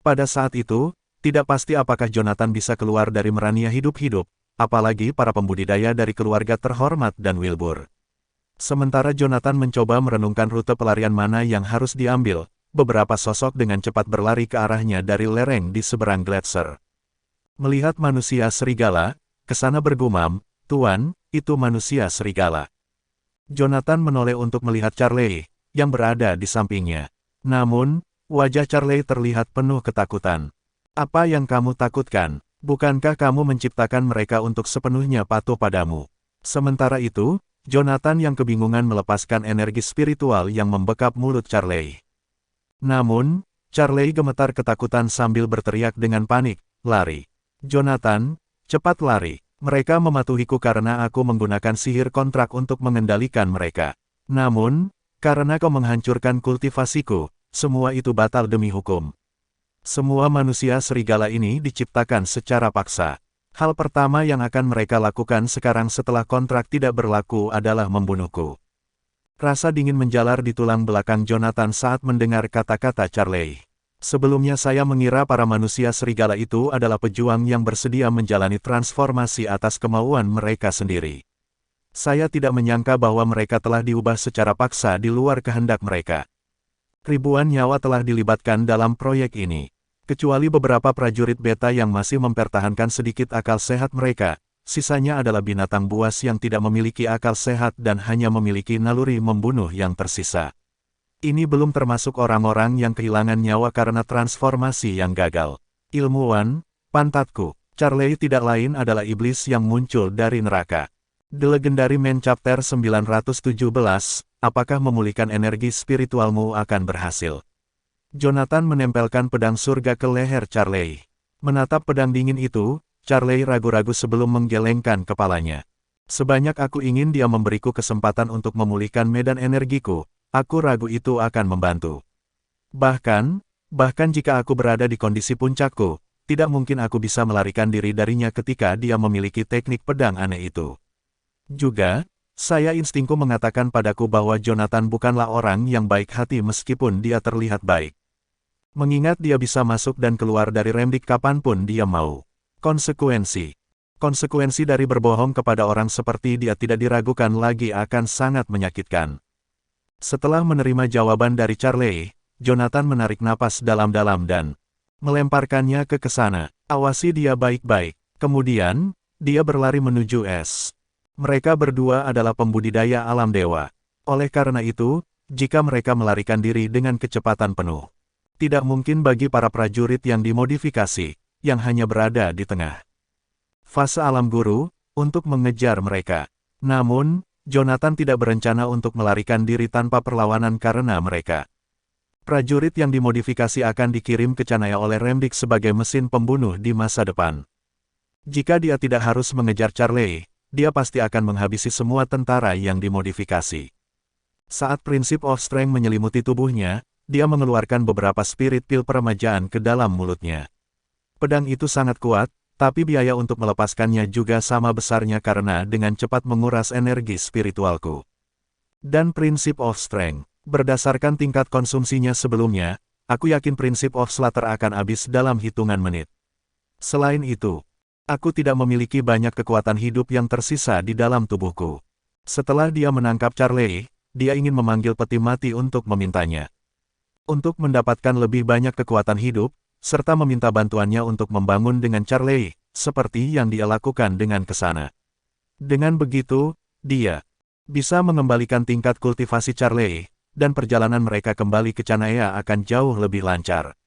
Pada saat itu, tidak pasti apakah Jonathan bisa keluar dari Merania hidup-hidup, apalagi para pembudidaya dari keluarga terhormat dan Wilbur. Sementara Jonathan mencoba merenungkan rute pelarian mana yang harus diambil, beberapa sosok dengan cepat berlari ke arahnya dari lereng di seberang gletser. Melihat manusia serigala, kesana bergumam, "Tuan, itu manusia serigala." Jonathan menoleh untuk melihat Charlie, yang berada di sampingnya. Namun, wajah Charlie terlihat penuh ketakutan. "Apa yang kamu takutkan? Bukankah kamu menciptakan mereka untuk sepenuhnya patuh padamu?" Sementara itu, Jonathan yang kebingungan melepaskan energi spiritual yang membekap mulut Charlie. Namun, Charlie gemetar ketakutan sambil berteriak dengan panik, "Lari! Jonathan, cepat lari! Mereka mematuhiku karena aku menggunakan sihir kontrak untuk mengendalikan mereka. Namun, karena kau menghancurkan kultivasiku, semua itu batal demi hukum." Semua manusia serigala ini diciptakan secara paksa. Hal pertama yang akan mereka lakukan sekarang setelah kontrak tidak berlaku adalah membunuhku. Rasa dingin menjalar di tulang belakang Jonathan saat mendengar kata-kata Charlie. Sebelumnya saya mengira para manusia serigala itu adalah pejuang yang bersedia menjalani transformasi atas kemauan mereka sendiri. Saya tidak menyangka bahwa mereka telah diubah secara paksa di luar kehendak mereka. Ribuan nyawa telah dilibatkan dalam proyek ini. Kecuali beberapa prajurit beta yang masih mempertahankan sedikit akal sehat mereka. Sisanya adalah binatang buas yang tidak memiliki akal sehat dan hanya memiliki naluri membunuh yang tersisa. Ini belum termasuk orang-orang yang kehilangan nyawa karena transformasi yang gagal. Ilmuwan, pantatku, Charlie tidak lain adalah iblis yang muncul dari neraka. The Legendary Man Chapter 917, apakah memulihkan energi spiritualmu akan berhasil? Jonathan menempelkan pedang surga ke leher Charlie. Menatap pedang dingin itu, Charlie ragu-ragu sebelum menggelengkan kepalanya. Sebanyak aku ingin dia memberiku kesempatan untuk memulihkan medan energiku, aku ragu itu akan membantu. Bahkan jika aku berada di kondisi puncakku, tidak mungkin aku bisa melarikan diri darinya ketika dia memiliki teknik pedang aneh itu. Juga, Saya instingku mengatakan padaku bahwa Jonathan bukanlah orang yang baik hati meskipun dia terlihat baik. Mengingat dia bisa masuk dan keluar dari Remdik kapanpun dia mau. Konsekuensi. Konsekuensi dari berbohong kepada orang seperti dia tidak diragukan lagi akan sangat menyakitkan. Setelah menerima jawaban dari Charlie, Jonathan menarik napas dalam-dalam dan melemparkannya ke sana. Awasi dia baik-baik. Kemudian, dia berlari menuju es. Mereka berdua adalah pembudidaya alam dewa. Oleh karena itu, jika mereka melarikan diri dengan kecepatan penuh, tidak mungkin bagi para prajurit yang dimodifikasi, yang hanya berada di tengah fase alam guru, untuk mengejar mereka. Namun, Jonathan tidak berencana untuk melarikan diri tanpa perlawanan karena mereka. Prajurit yang dimodifikasi akan dikirim ke Canaya oleh Remdik sebagai mesin pembunuh di masa depan. Jika dia tidak harus mengejar Charlie, dia pasti akan menghabisi semua tentara yang dimodifikasi. Saat prinsip of strength menyelimuti tubuhnya, dia mengeluarkan beberapa spirit pil peremajaan ke dalam mulutnya. Pedang itu sangat kuat, tapi biaya untuk melepaskannya juga sama besarnya karena dengan cepat menguras energi spiritualku. Dan prinsip of strength, berdasarkan tingkat konsumsinya sebelumnya, aku yakin prinsip of slaughter akan habis dalam hitungan menit. Selain itu, aku tidak memiliki banyak kekuatan hidup yang tersisa di dalam tubuhku. Setelah dia menangkap Charlie, dia ingin memanggil peti mati untuk memintanya. Untuk mendapatkan lebih banyak kekuatan hidup, serta meminta bantuannya untuk membangun dengan Charlie, seperti yang dia lakukan dengan kesana. Dengan begitu, dia bisa mengembalikan tingkat kultivasi Charlie, dan perjalanan mereka kembali ke Canaya akan jauh lebih lancar.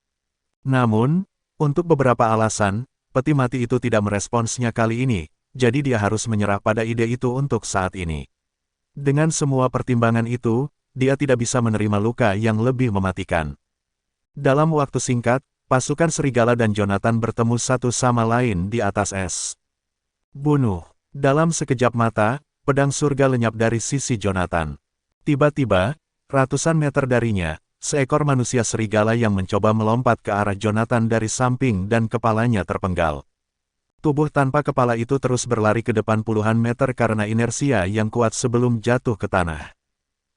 Namun, untuk beberapa alasan, peti mati itu tidak meresponsnya kali ini, jadi dia harus menyerah pada ide itu untuk saat ini. Dengan semua pertimbangan itu, dia tidak bisa menerima luka yang lebih mematikan. Dalam waktu singkat, pasukan serigala dan Jonathan bertemu satu sama lain di atas es. Bunuh. Dalam sekejap mata, pedang surga lenyap dari sisi Jonathan. Tiba-tiba, ratusan meter darinya, seekor manusia serigala yang mencoba melompat ke arah Jonathan dari samping dan kepalanya terpenggal. Tubuh tanpa kepala itu terus berlari ke depan puluhan meter karena inersia yang kuat sebelum jatuh ke tanah.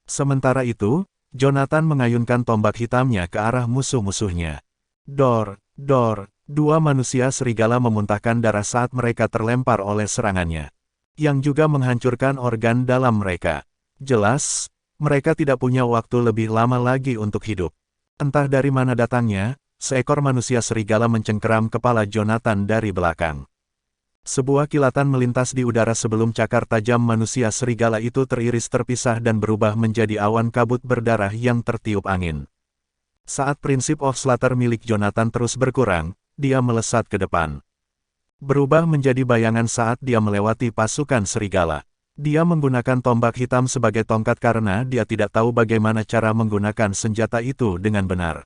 Sementara itu, Jonathan mengayunkan tombak hitamnya ke arah musuh-musuhnya. Dor, dor, dua manusia serigala memuntahkan darah saat mereka terlempar oleh serangannya, yang juga menghancurkan organ dalam mereka. Jelas, mereka tidak punya waktu lebih lama lagi untuk hidup. Entah dari mana datangnya, seekor manusia serigala mencengkeram kepala Jonathan dari belakang. Sebuah kilatan melintas di udara sebelum cakar tajam manusia serigala itu teriris terpisah dan berubah menjadi awan kabut berdarah yang tertiup angin. Saat prinsip of slaughter milik Jonathan terus berkurang, dia melesat ke depan. Berubah menjadi bayangan saat dia melewati pasukan serigala. Dia menggunakan tombak hitam sebagai tongkat karena dia tidak tahu bagaimana cara menggunakan senjata itu dengan benar.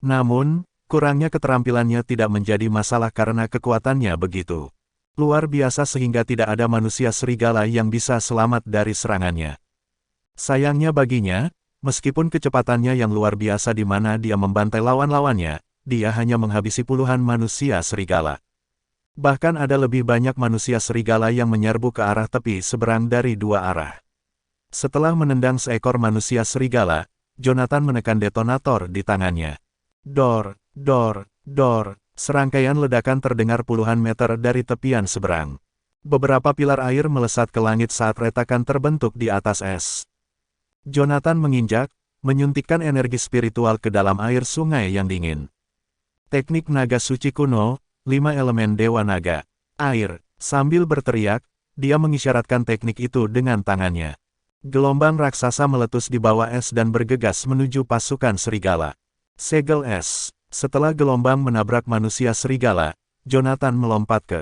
Namun, kurangnya keterampilannya tidak menjadi masalah karena kekuatannya begitu luar biasa sehingga tidak ada manusia serigala yang bisa selamat dari serangannya. Sayangnya baginya, meskipun kecepatannya yang luar biasa di mana dia membantai lawan-lawannya, dia hanya menghabisi puluhan manusia serigala. Bahkan ada lebih banyak manusia serigala yang menyerbu ke arah tepi seberang dari dua arah. Setelah menendang seekor manusia serigala, Jonathan menekan detonator di tangannya. Dor, dor, dor, serangkaian ledakan terdengar puluhan meter dari tepian seberang. Beberapa pilar air melesat ke langit saat retakan terbentuk di atas es. Jonathan menginjak, menyuntikkan energi spiritual ke dalam air sungai yang dingin. Teknik naga suci kuno, 5 elemen dewa naga, air. Sambil berteriak, dia mengisyaratkan teknik itu dengan tangannya. Gelombang raksasa meletus di bawah es dan bergegas menuju pasukan serigala. Segel es. Setelah gelombang menabrak manusia serigala, Jonathan melompat ke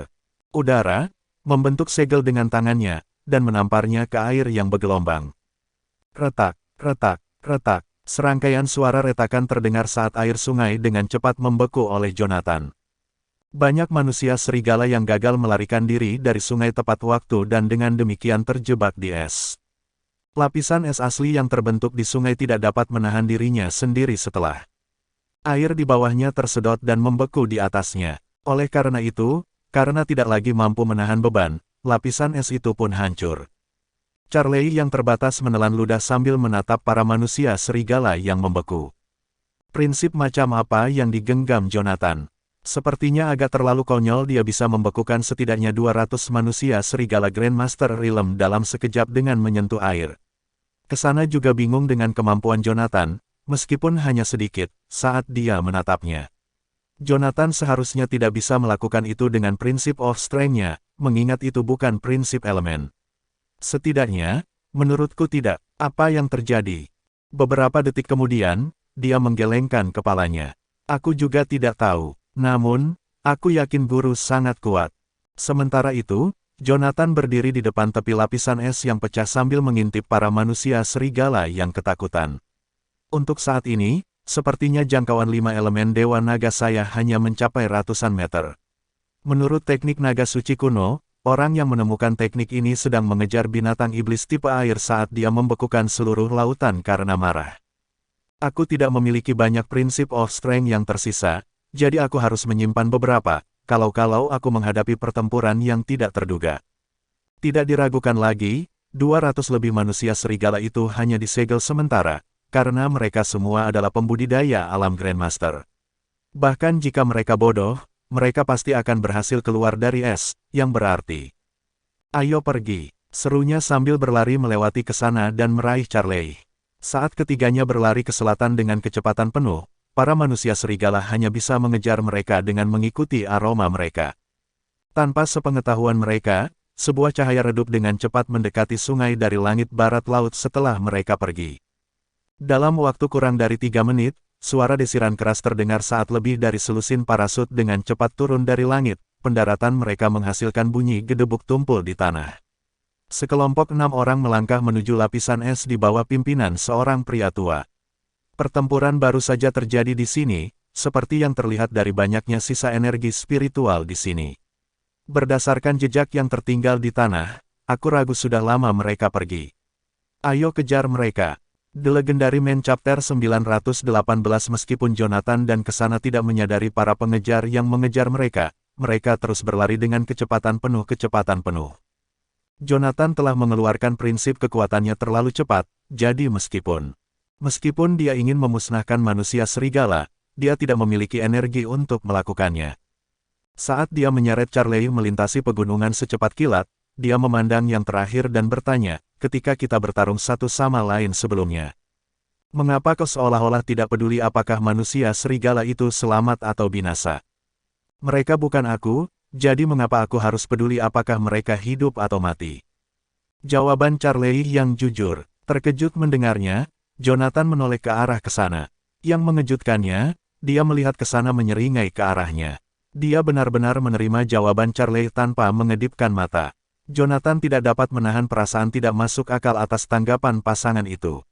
udara, membentuk segel dengan tangannya, dan menamparnya ke air yang bergelombang. Retak, retak, retak. Serangkaian suara retakan terdengar saat air sungai dengan cepat membeku oleh Jonathan. Banyak manusia serigala yang gagal melarikan diri dari sungai tepat waktu dan dengan demikian terjebak di es. Lapisan es asli yang terbentuk di sungai tidak dapat menahan dirinya sendiri setelah air di bawahnya tersedot dan membeku di atasnya. Oleh karena itu, karena tidak lagi mampu menahan beban, lapisan es itu pun hancur. Charlie yang terbatas menelan ludah sambil menatap para manusia serigala yang membeku. Prinsip macam apa yang digenggam Jonathan? Sepertinya agak terlalu konyol dia bisa membekukan setidaknya 200 manusia serigala Grandmaster Realm dalam sekejap dengan menyentuh air. Kesana juga bingung dengan kemampuan Jonathan, meskipun hanya sedikit, saat dia menatapnya. Jonathan seharusnya tidak bisa melakukan itu dengan prinsip of strength-nya, mengingat itu bukan prinsip elemen. Setidaknya, menurutku tidak. Apa yang terjadi? Beberapa detik kemudian, dia menggelengkan kepalanya. Aku juga tidak tahu. Namun, aku yakin guru sangat kuat. Sementara itu, Jonathan berdiri di depan tepi lapisan es yang pecah sambil mengintip para manusia serigala yang ketakutan. Untuk saat ini, sepertinya jangkauan 5 elemen Dewa Naga saya hanya mencapai ratusan meter. Menurut teknik naga suci kuno, orang yang menemukan teknik ini sedang mengejar binatang iblis tipe air saat dia membekukan seluruh lautan karena marah. Aku tidak memiliki banyak prinsip of strength yang tersisa, jadi aku harus menyimpan beberapa, kalau-kalau aku menghadapi pertempuran yang tidak terduga. Tidak diragukan lagi, 200 lebih manusia serigala itu hanya disegel sementara, karena mereka semua adalah pembudidaya alam Grandmaster. Bahkan jika mereka bodoh, mereka pasti akan berhasil keluar dari es, yang berarti. Ayo pergi, serunya sambil berlari melewati ke sana dan meraih Charlie. Saat ketiganya berlari ke selatan dengan kecepatan penuh, para manusia serigala hanya bisa mengejar mereka dengan mengikuti aroma mereka. Tanpa sepengetahuan mereka, sebuah cahaya redup dengan cepat mendekati sungai dari langit barat laut setelah mereka pergi. Dalam waktu kurang dari 3 menit, suara desiran keras terdengar saat lebih dari selusin parasut dengan cepat turun dari langit, pendaratan mereka menghasilkan bunyi gedebuk tumpul di tanah. Sekelompok 6 orang melangkah menuju lapisan es di bawah pimpinan seorang pria tua. Pertempuran baru saja terjadi di sini, seperti yang terlihat dari banyaknya sisa energi spiritual di sini. Berdasarkan jejak yang tertinggal di tanah, aku ragu sudah lama mereka pergi. Ayo kejar mereka. The Legendary Man Chapter 918. Meskipun Jonathan dan Kesana tidak menyadari para pengejar yang mengejar mereka terus berlari dengan kecepatan penuh. Jonathan telah mengeluarkan prinsip kekuatannya terlalu cepat, jadi Meskipun dia ingin memusnahkan manusia serigala, dia tidak memiliki energi untuk melakukannya. Saat dia menyeret Charlie melintasi pegunungan secepat kilat, dia memandang yang terakhir dan bertanya, ketika kita bertarung satu sama lain sebelumnya. Mengapa kau seolah-olah tidak peduli apakah manusia serigala itu selamat atau binasa? Mereka bukan aku, jadi mengapa aku harus peduli apakah mereka hidup atau mati? Jawaban Charlie yang jujur. Terkejut mendengarnya, Jonathan menoleh ke arah Kesana. Yang mengejutkannya, dia melihat Kesana menyeringai ke arahnya. Dia benar-benar menerima jawaban Charlie tanpa mengedipkan mata. Jonathan tidak dapat menahan perasaan tidak masuk akal atas tanggapan pasangan itu.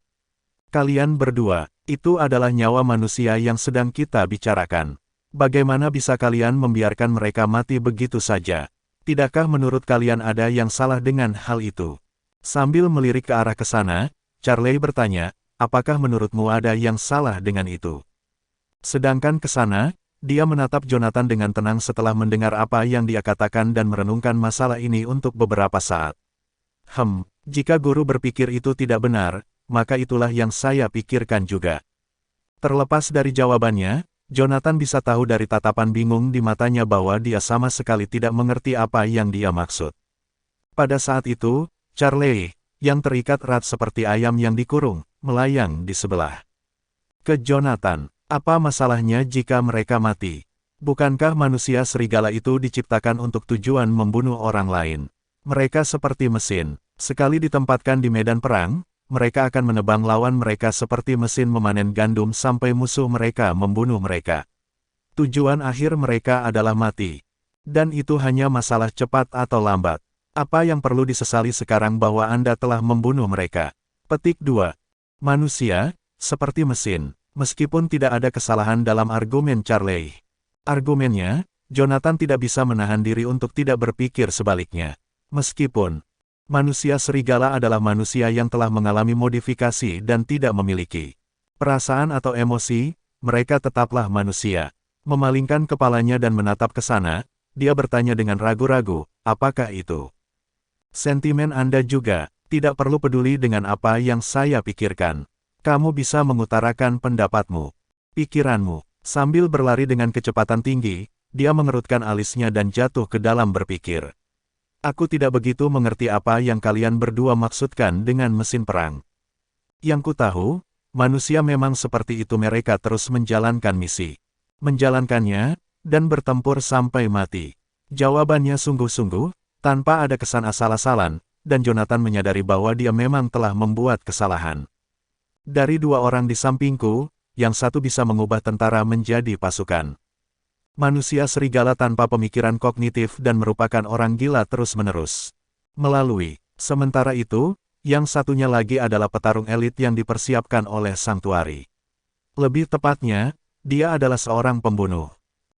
Kalian berdua, itu adalah nyawa manusia yang sedang kita bicarakan. Bagaimana bisa kalian membiarkan mereka mati begitu saja? Tidakkah menurut kalian ada yang salah dengan hal itu? Sambil melirik ke arah Kesana, Charlie bertanya, apakah menurutmu ada yang salah dengan itu? Sedangkan Kesana, dia menatap Jonathan dengan tenang setelah mendengar apa yang dia katakan dan merenungkan masalah ini untuk beberapa saat. Jika guru berpikir itu tidak benar, maka itulah yang saya pikirkan juga. Terlepas dari jawabannya, Jonathan bisa tahu dari tatapan bingung di matanya bahwa dia sama sekali tidak mengerti apa yang dia maksud. Pada saat itu, Charlie, yang terikat erat seperti ayam yang dikurung, melayang di sebelah. Ke Jonathan, apa masalahnya jika mereka mati? Bukankah manusia serigala itu diciptakan untuk tujuan membunuh orang lain? Mereka seperti mesin, sekali ditempatkan di medan perang, mereka akan menebang lawan mereka seperti mesin memanen gandum sampai musuh mereka membunuh mereka. Tujuan akhir mereka adalah mati. Dan itu hanya masalah cepat atau lambat. Apa yang perlu disesali sekarang bahwa Anda telah membunuh mereka? Petik 2. Manusia, seperti mesin, meskipun tidak ada kesalahan dalam argumen Charlie. Argumennya, Jonathan tidak bisa menahan diri untuk tidak berpikir sebaliknya. Meskipun manusia serigala adalah manusia yang telah mengalami modifikasi dan tidak memiliki perasaan atau emosi, mereka tetaplah manusia. Memalingkan kepalanya dan menatap ke sana, dia bertanya dengan ragu-ragu, apakah itu sentimen Anda juga? Tidak perlu peduli dengan apa yang saya pikirkan. Kamu bisa mengutarakan pendapatmu, pikiranmu. Sambil berlari dengan kecepatan tinggi, dia mengerutkan alisnya dan jatuh ke dalam berpikir. Aku tidak begitu mengerti apa yang kalian berdua maksudkan dengan mesin perang. Yang ku tahu, manusia memang seperti itu, mereka terus menjalankan misi. Menjalankannya, dan bertempur sampai mati. Jawabannya sungguh-sungguh, tanpa ada kesan asal-asalan, dan Jonathan menyadari bahwa dia memang telah membuat kesalahan. Dari dua orang di sampingku, yang satu bisa mengubah tentara menjadi pasukan. Manusia serigala tanpa pemikiran kognitif dan merupakan orang gila terus-menerus. Sementara itu, yang satunya lagi adalah petarung elit yang dipersiapkan oleh Sanctuary. Lebih tepatnya, dia adalah seorang pembunuh.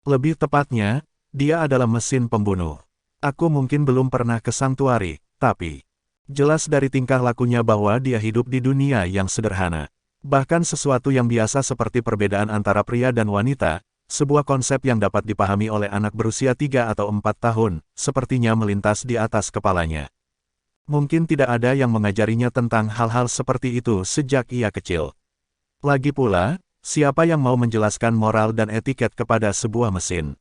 Lebih tepatnya, dia adalah mesin pembunuh. Aku mungkin belum pernah ke Sanctuary, tapi jelas dari tingkah lakunya bahwa dia hidup di dunia yang sederhana. Bahkan sesuatu yang biasa seperti perbedaan antara pria dan wanita, sebuah konsep yang dapat dipahami oleh anak berusia 3 atau 4 tahun, sepertinya melintas di atas kepalanya. Mungkin tidak ada yang mengajarinya tentang hal-hal seperti itu sejak ia kecil. Lagi pula, siapa yang mau menjelaskan moral dan etiket kepada sebuah mesin?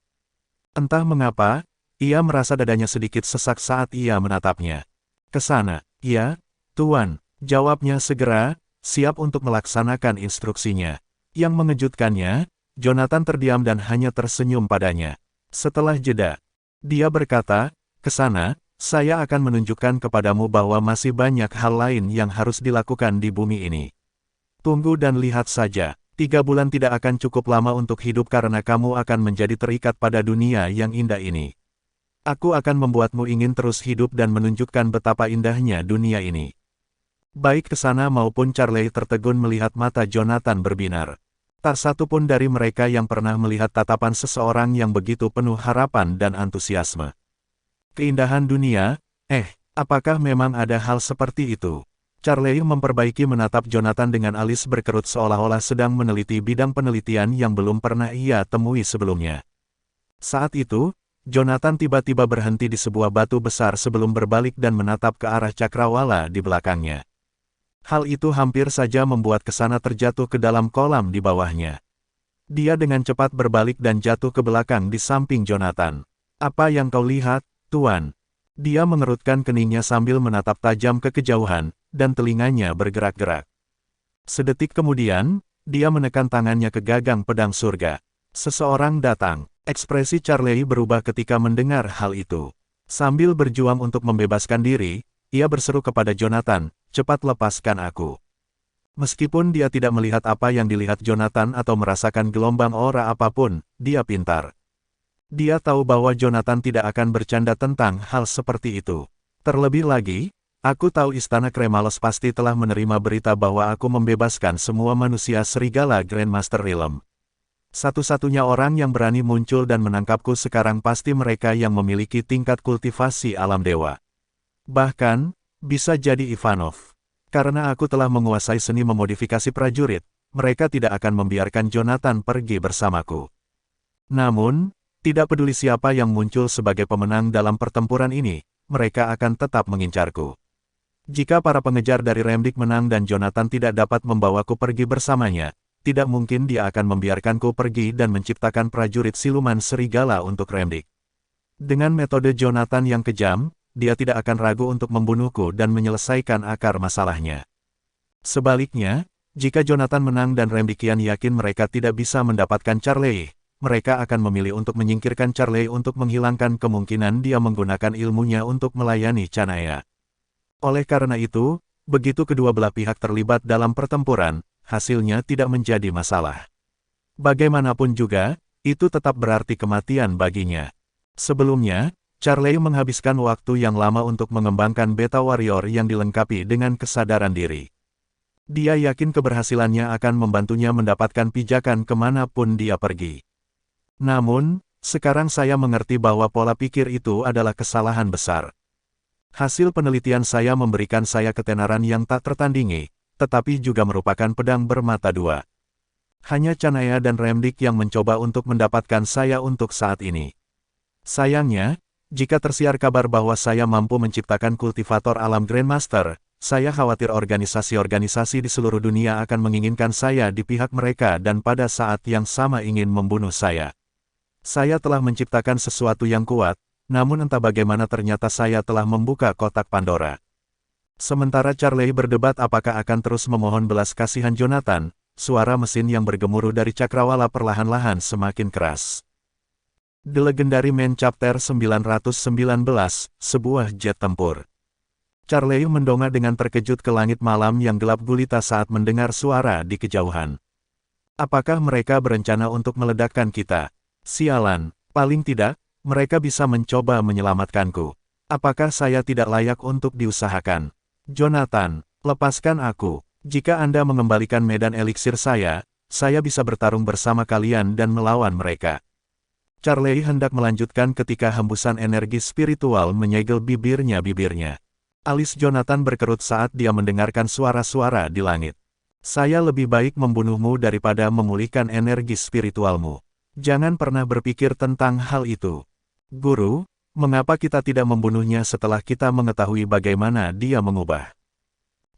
Entah mengapa, ia merasa dadanya sedikit sesak saat ia menatapnya. Kesana, ya, Tuan, jawabnya segera, siap untuk melaksanakan instruksinya. Yang mengejutkannya, Jonathan terdiam dan hanya tersenyum padanya. Setelah jeda, dia berkata, kesana, saya akan menunjukkan kepadamu bahwa masih banyak hal lain yang harus dilakukan di bumi ini. Tunggu dan lihat saja, 3 bulan tidak akan cukup lama untuk hidup karena kamu akan menjadi terikat pada dunia yang indah ini. Aku akan membuatmu ingin terus hidup dan menunjukkan betapa indahnya dunia ini. Baik kesana maupun Charlie tertegun melihat mata Jonathan berbinar. Tak satu pun dari mereka yang pernah melihat tatapan seseorang yang begitu penuh harapan dan antusiasme. Keindahan dunia, apakah memang ada hal seperti itu? Charlie memperbaiki menatap Jonathan dengan alis berkerut seolah-olah sedang meneliti bidang penelitian yang belum pernah ia temui sebelumnya. Saat itu, Jonathan tiba-tiba berhenti di sebuah batu besar sebelum berbalik dan menatap ke arah cakrawala di belakangnya. Hal itu hampir saja membuat kesana terjatuh ke dalam kolam di bawahnya. Dia dengan cepat berbalik dan jatuh ke belakang di samping Jonathan. Apa yang kau lihat, Tuan? Dia mengerutkan keningnya sambil menatap tajam ke kejauhan, dan telinganya bergerak-gerak. Sedetik kemudian, dia menekan tangannya ke gagang pedang surga. Seseorang datang. Ekspresi Charlie berubah ketika mendengar hal itu. Sambil berjuang untuk membebaskan diri, ia berseru kepada Jonathan, cepat lepaskan aku. Meskipun dia tidak melihat apa yang dilihat Jonathan atau merasakan gelombang aura apapun, dia pintar. Dia tahu bahwa Jonathan tidak akan bercanda tentang hal seperti itu. Terlebih lagi, aku tahu Istana Kremalos pasti telah menerima berita bahwa aku membebaskan semua manusia serigala Grandmaster Realm. Satu-satunya orang yang berani muncul dan menangkapku sekarang pasti mereka yang memiliki tingkat kultivasi alam dewa. Bahkan, bisa jadi Ivanov. Karena aku telah menguasai seni memodifikasi prajurit, mereka tidak akan membiarkan Jonathan pergi bersamaku. Namun, tidak peduli siapa yang muncul sebagai pemenang dalam pertempuran ini, mereka akan tetap mengincarku. Jika para pengejar dari Remdik menang dan Jonathan tidak dapat membawaku pergi bersamanya, tidak mungkin dia akan membiarkanku pergi dan menciptakan prajurit siluman serigala untuk Remdik. Dengan metode Jonathan yang kejam, dia tidak akan ragu untuk membunuhku dan menyelesaikan akar masalahnya. Sebaliknya, jika Jonathan menang dan Remdikian yakin mereka tidak bisa mendapatkan Charlie, mereka akan memilih untuk menyingkirkan Charlie untuk menghilangkan kemungkinan dia menggunakan ilmunya untuk melayani Canaya. Oleh karena itu, begitu kedua belah pihak terlibat dalam pertempuran, hasilnya tidak menjadi masalah. Bagaimanapun juga, itu tetap berarti kematian baginya. Sebelumnya, Charlie menghabiskan waktu yang lama untuk mengembangkan Beta Warrior yang dilengkapi dengan kesadaran diri. Dia yakin keberhasilannya akan membantunya mendapatkan pijakan kemanapun dia pergi. Namun, sekarang saya mengerti bahwa pola pikir itu adalah kesalahan besar. Hasil penelitian saya memberikan saya ketenaran yang tak tertandingi, tetapi juga merupakan pedang bermata dua. Hanya Canaya dan Remdik yang mencoba untuk mendapatkan saya untuk saat ini. Sayangnya, jika tersiar kabar bahwa saya mampu menciptakan kultivator alam Grandmaster, saya khawatir organisasi-organisasi di seluruh dunia akan menginginkan saya di pihak mereka dan pada saat yang sama ingin membunuh saya. Saya telah menciptakan sesuatu yang kuat, namun entah bagaimana ternyata saya telah membuka kotak Pandora. Sementara Charlie berdebat apakah akan terus memohon belas kasihan Jonathan, suara mesin yang bergemuruh dari cakrawala perlahan-lahan semakin keras. The Legendary Man Chapter 919, sebuah jet tempur. Charlie mendongak dengan terkejut ke langit malam yang gelap gulita saat mendengar suara di kejauhan. Apakah mereka berencana untuk meledakkan kita? Sialan, paling tidak, mereka bisa mencoba menyelamatkanku. Apakah saya tidak layak untuk diusahakan? Jonathan, lepaskan aku. Jika Anda mengembalikan medan eliksir saya bisa bertarung bersama kalian dan melawan mereka. Charlie hendak melanjutkan ketika hembusan energi spiritual menyegel bibirnya. Alis Jonathan berkerut saat dia mendengarkan suara-suara di langit. Saya lebih baik membunuhmu daripada memulihkan energi spiritualmu. Jangan pernah berpikir tentang hal itu. Guru, mengapa kita tidak membunuhnya setelah kita mengetahui bagaimana dia mengubah?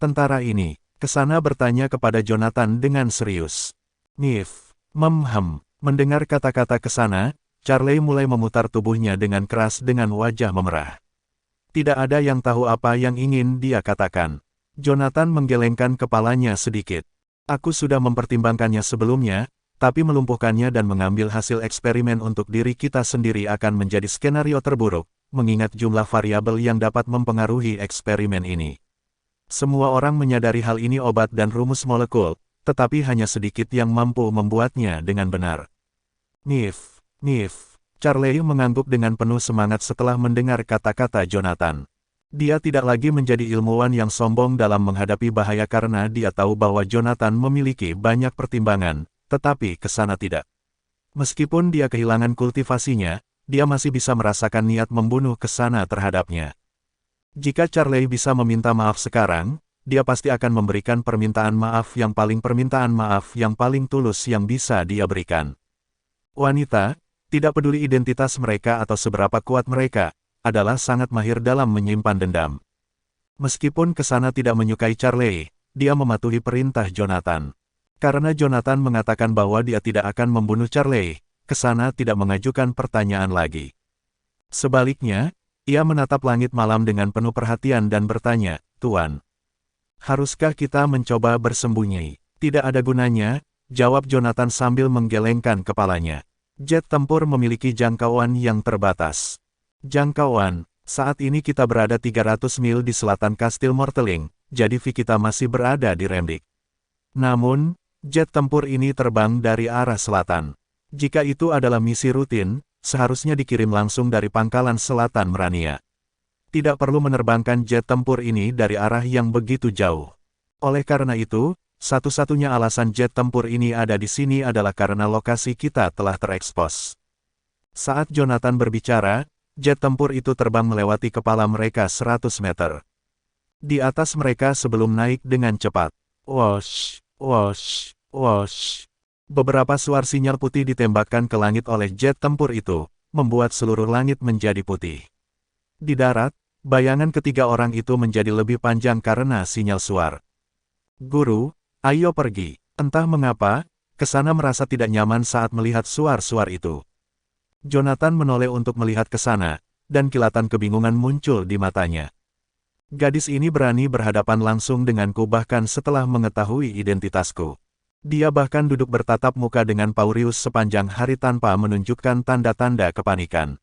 Tentara ini, kesana bertanya kepada Jonathan dengan serius. Nif, mendengar kata-kata kesana, Charlie mulai memutar tubuhnya dengan keras dengan wajah memerah. Tidak ada yang tahu apa yang ingin dia katakan. Jonathan menggelengkan kepalanya sedikit. Aku sudah mempertimbangkannya sebelumnya, tapi melumpuhkannya dan mengambil hasil eksperimen untuk diri kita sendiri akan menjadi skenario terburuk, mengingat jumlah variabel yang dapat mempengaruhi eksperimen ini. Semua orang menyadari hal ini obat dan rumus molekul, tetapi hanya sedikit yang mampu membuatnya dengan benar. Nif, Charlie mengangguk dengan penuh semangat setelah mendengar kata-kata Jonathan. Dia tidak lagi menjadi ilmuwan yang sombong dalam menghadapi bahaya karena dia tahu bahwa Jonathan memiliki banyak pertimbangan, tetapi kesana tidak. Meskipun dia kehilangan kultivasinya, dia masih bisa merasakan niat membunuh kesana terhadapnya. Jika Charlie bisa meminta maaf sekarang, dia pasti akan memberikan permintaan maaf yang paling tulus yang bisa dia berikan. Wanita, tidak peduli identitas mereka atau seberapa kuat mereka, adalah sangat mahir dalam menyimpan dendam. Meskipun kesana tidak menyukai Charlie, dia mematuhi perintah Jonathan. Karena Jonathan mengatakan bahwa dia tidak akan membunuh Charlie, kesana tidak mengajukan pertanyaan lagi. Sebaliknya, ia menatap langit malam dengan penuh perhatian dan bertanya, Tuan, haruskah kita mencoba bersembunyi? Tidak ada gunanya, jawab Jonathan sambil menggelengkan kepalanya. Jet tempur memiliki jangkauan yang terbatas. Jangkauan, saat ini kita berada 300 mil di selatan Kastil Morteling, jadi kita masih berada di Remdik. Namun, jet tempur ini terbang dari arah selatan. Jika itu adalah misi rutin, seharusnya dikirim langsung dari pangkalan selatan Merania. Tidak perlu menerbangkan jet tempur ini dari arah yang begitu jauh. Oleh karena itu, satu-satunya alasan jet tempur ini ada di sini adalah karena lokasi kita telah terekspos. Saat Jonathan berbicara, jet tempur itu terbang melewati kepala mereka 100 meter. Di atas mereka sebelum naik dengan cepat. Wosh, wosh, wosh. Beberapa suar sinyal putih ditembakkan ke langit oleh jet tempur itu, membuat seluruh langit menjadi putih. Di darat, bayangan ketiga orang itu menjadi lebih panjang karena sinyal suar. Guru, ayo pergi. Entah mengapa, kesana merasa tidak nyaman saat melihat suar-suar itu. Jonathan menoleh untuk melihat ke sana, dan kilatan kebingungan muncul di matanya. Gadis ini berani berhadapan langsung denganku bahkan setelah mengetahui identitasku. Dia bahkan duduk bertatap muka dengan Paurius sepanjang hari tanpa menunjukkan tanda-tanda kepanikan.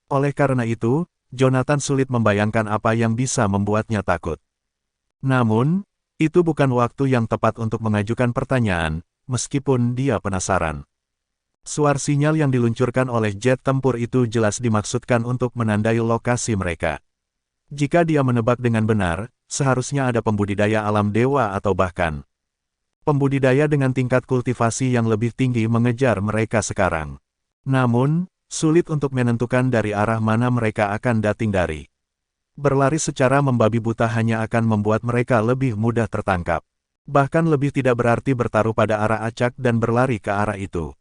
Oleh karena itu, Jonathan sulit membayangkan apa yang bisa membuatnya takut. Namun, itu bukan waktu yang tepat untuk mengajukan pertanyaan, meskipun dia penasaran. Suar sinyal yang diluncurkan oleh jet tempur itu jelas dimaksudkan untuk menandai lokasi mereka. Jika dia menebak dengan benar, seharusnya ada pembudidaya alam dewa atau bahkan pembudidaya dengan tingkat kultivasi yang lebih tinggi mengejar mereka sekarang. Namun, sulit untuk menentukan dari arah mana mereka akan datang dari. Berlari secara membabi buta hanya akan membuat mereka lebih mudah tertangkap. Bahkan lebih tidak berarti bertaruh pada arah acak dan berlari ke arah itu.